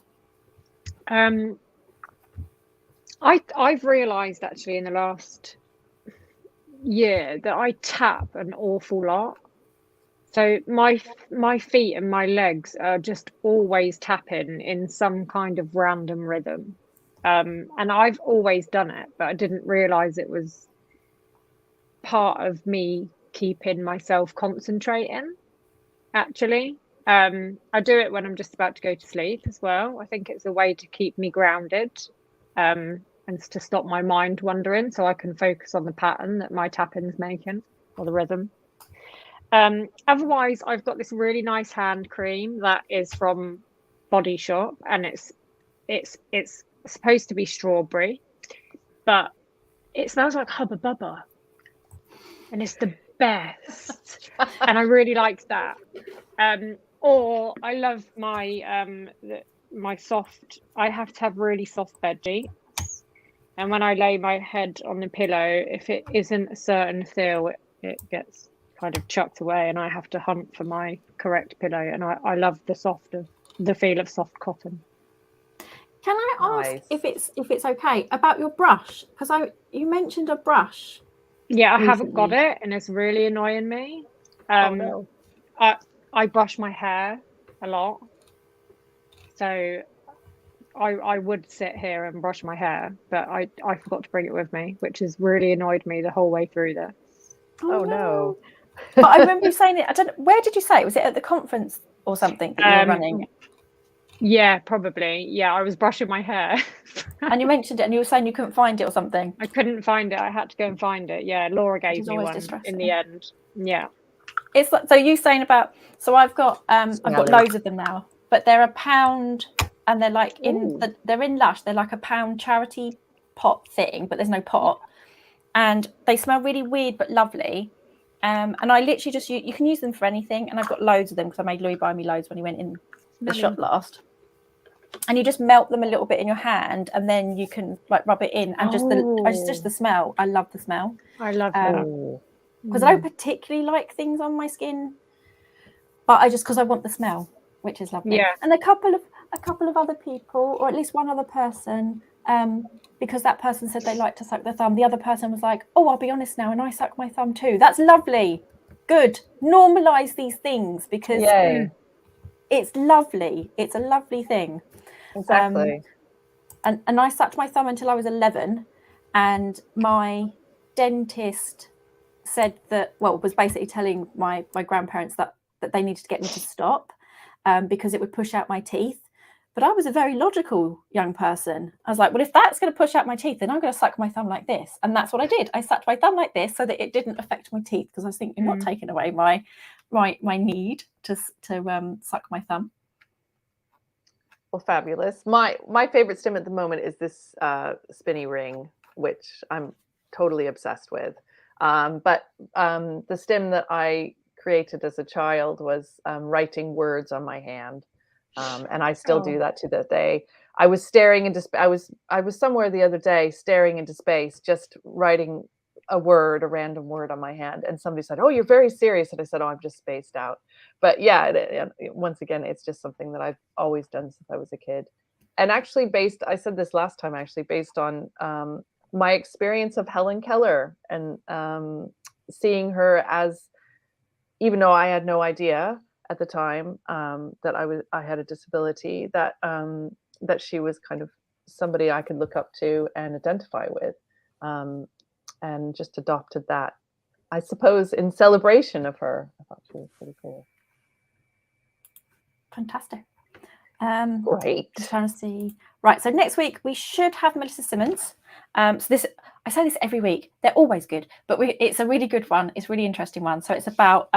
I've realised actually in the last year that I tap an awful lot. So my feet and my legs are just always tapping in some kind of random rhythm. And I've always done it, but I didn't realise it was part of me keeping myself concentrating, actually. I do it when I'm just about to go to sleep as well. I think it's a way to keep me grounded and to stop my mind wandering so I can focus on the pattern that my tapping's making, or the rhythm. Otherwise, I've got this really nice hand cream that is from Body Shop, and it's supposed to be strawberry, but it smells like Hubba Bubba, and it's the best. And I really like that. Or I love my my soft. I have to have really soft bed sheets, and when I lay my head on the pillow, if it isn't a certain feel, it gets kind of chucked away, and I have to hunt for my correct pillow. And I love the feel of soft cotton. Can I ask if it's okay about your brush? Because you mentioned a brush. Yeah, I haven't got it, and it's really annoying me. I brush my hair a lot, so I would sit here and brush my hair, but I forgot to bring it with me, which has really annoyed me the whole way through this. Oh no. But I remember you saying it. I don't know, where did you say it? Was it at the conference or something that you were running? Yeah, probably. Yeah, I was brushing my hair. And you mentioned it, and you were saying you couldn't find it or something. I couldn't find it. I had to go and find it. Yeah, Laura gave me one in the end. Yeah. It's like, so you saying about, so I've got loads of them now, but they're £1 and they're like they're in Lush. They're like £1 charity pot thing, but there's no pot, and they smell really weird but lovely. And I literally just you can use them for anything, and I've got loads of them because I made Louis buy me loads when he went in the shop last. and you just melt them a little bit in your hand, and then you can like rub it in, and just the smell. I love the smell. I love that. Because I don't particularly like things on my skin, but because I want the smell, which is lovely. Yeah. And a couple of other people, or at least one other person, because that person said they like to suck their thumb, the other person was like, oh, I'll be honest now, and I suck my thumb too. That's lovely. Good. Normalize these things, because it's lovely. It's a lovely thing. Exactly. And I sucked my thumb until I was 11, and my dentist said that, well, was basically telling my grandparents that they needed to get me to stop, because it would push out my teeth. But I was a very logical young person. I was like, well, if that's going to push out my teeth, then I'm going to suck my thumb like this. And that's what I did. I sucked my thumb like this so that it didn't affect my teeth, because I was thinking, you're not taking away my need to suck my thumb. Well, fabulous. My favorite stim at the moment is this spinny ring, which I'm totally obsessed with. But the stim that I created as a child was writing words on my hand, and I still do that to this day. I was staring into I was somewhere the other day staring into space, just writing a random word on my hand, and somebody said, "Oh, you're very serious," and I said, "Oh, I'm just spaced out." But yeah, once again, it's just something that I've always done since I was a kid, and actually I said this last time, actually based on my experience of Helen Keller, and seeing her as, even though I had no idea at the time that I had a disability, that she was kind of somebody I could look up to and identify with, and just adopted that, I suppose, in celebration of her. I thought she was pretty cool. Fantastic. Great. Just trying to see. Right, so next week we should have Melissa Simmons. So this, I say this every week. They're always good, but it's a really good one. It's a really interesting one. So it's about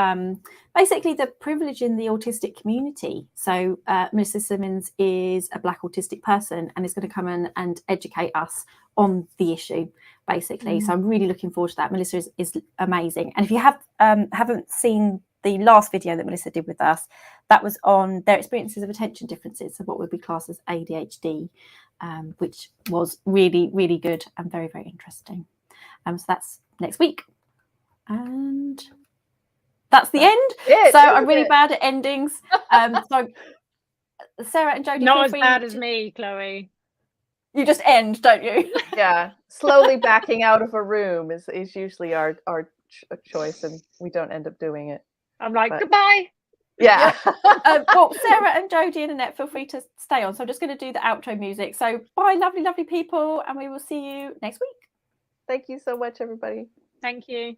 basically the privilege in the autistic community. So Melissa Simmons is a Black autistic person and is going to come in and educate us on the issue, basically. So I'm really looking forward to that. Melissa is amazing. And if you haven't seen the last video that Melissa did with us, that was on their experiences of attention differences, so what would be classed as ADHD, which was really, really good and very, very interesting. So that's next week. And that's the end. So I'm really bad at endings. So Sarah and Jodie, not as bad as me, Chloe. You just end, don't you? Yeah, slowly backing out of a room is usually our choice, and we don't end up doing it. I'm like, goodbye. Yeah. Well, Sarah and Jodie and Annette, feel free to stay on. So I'm just going to do the outro music. So bye, lovely, lovely people, and we will see you next week. Thank you so much, everybody. Thank you.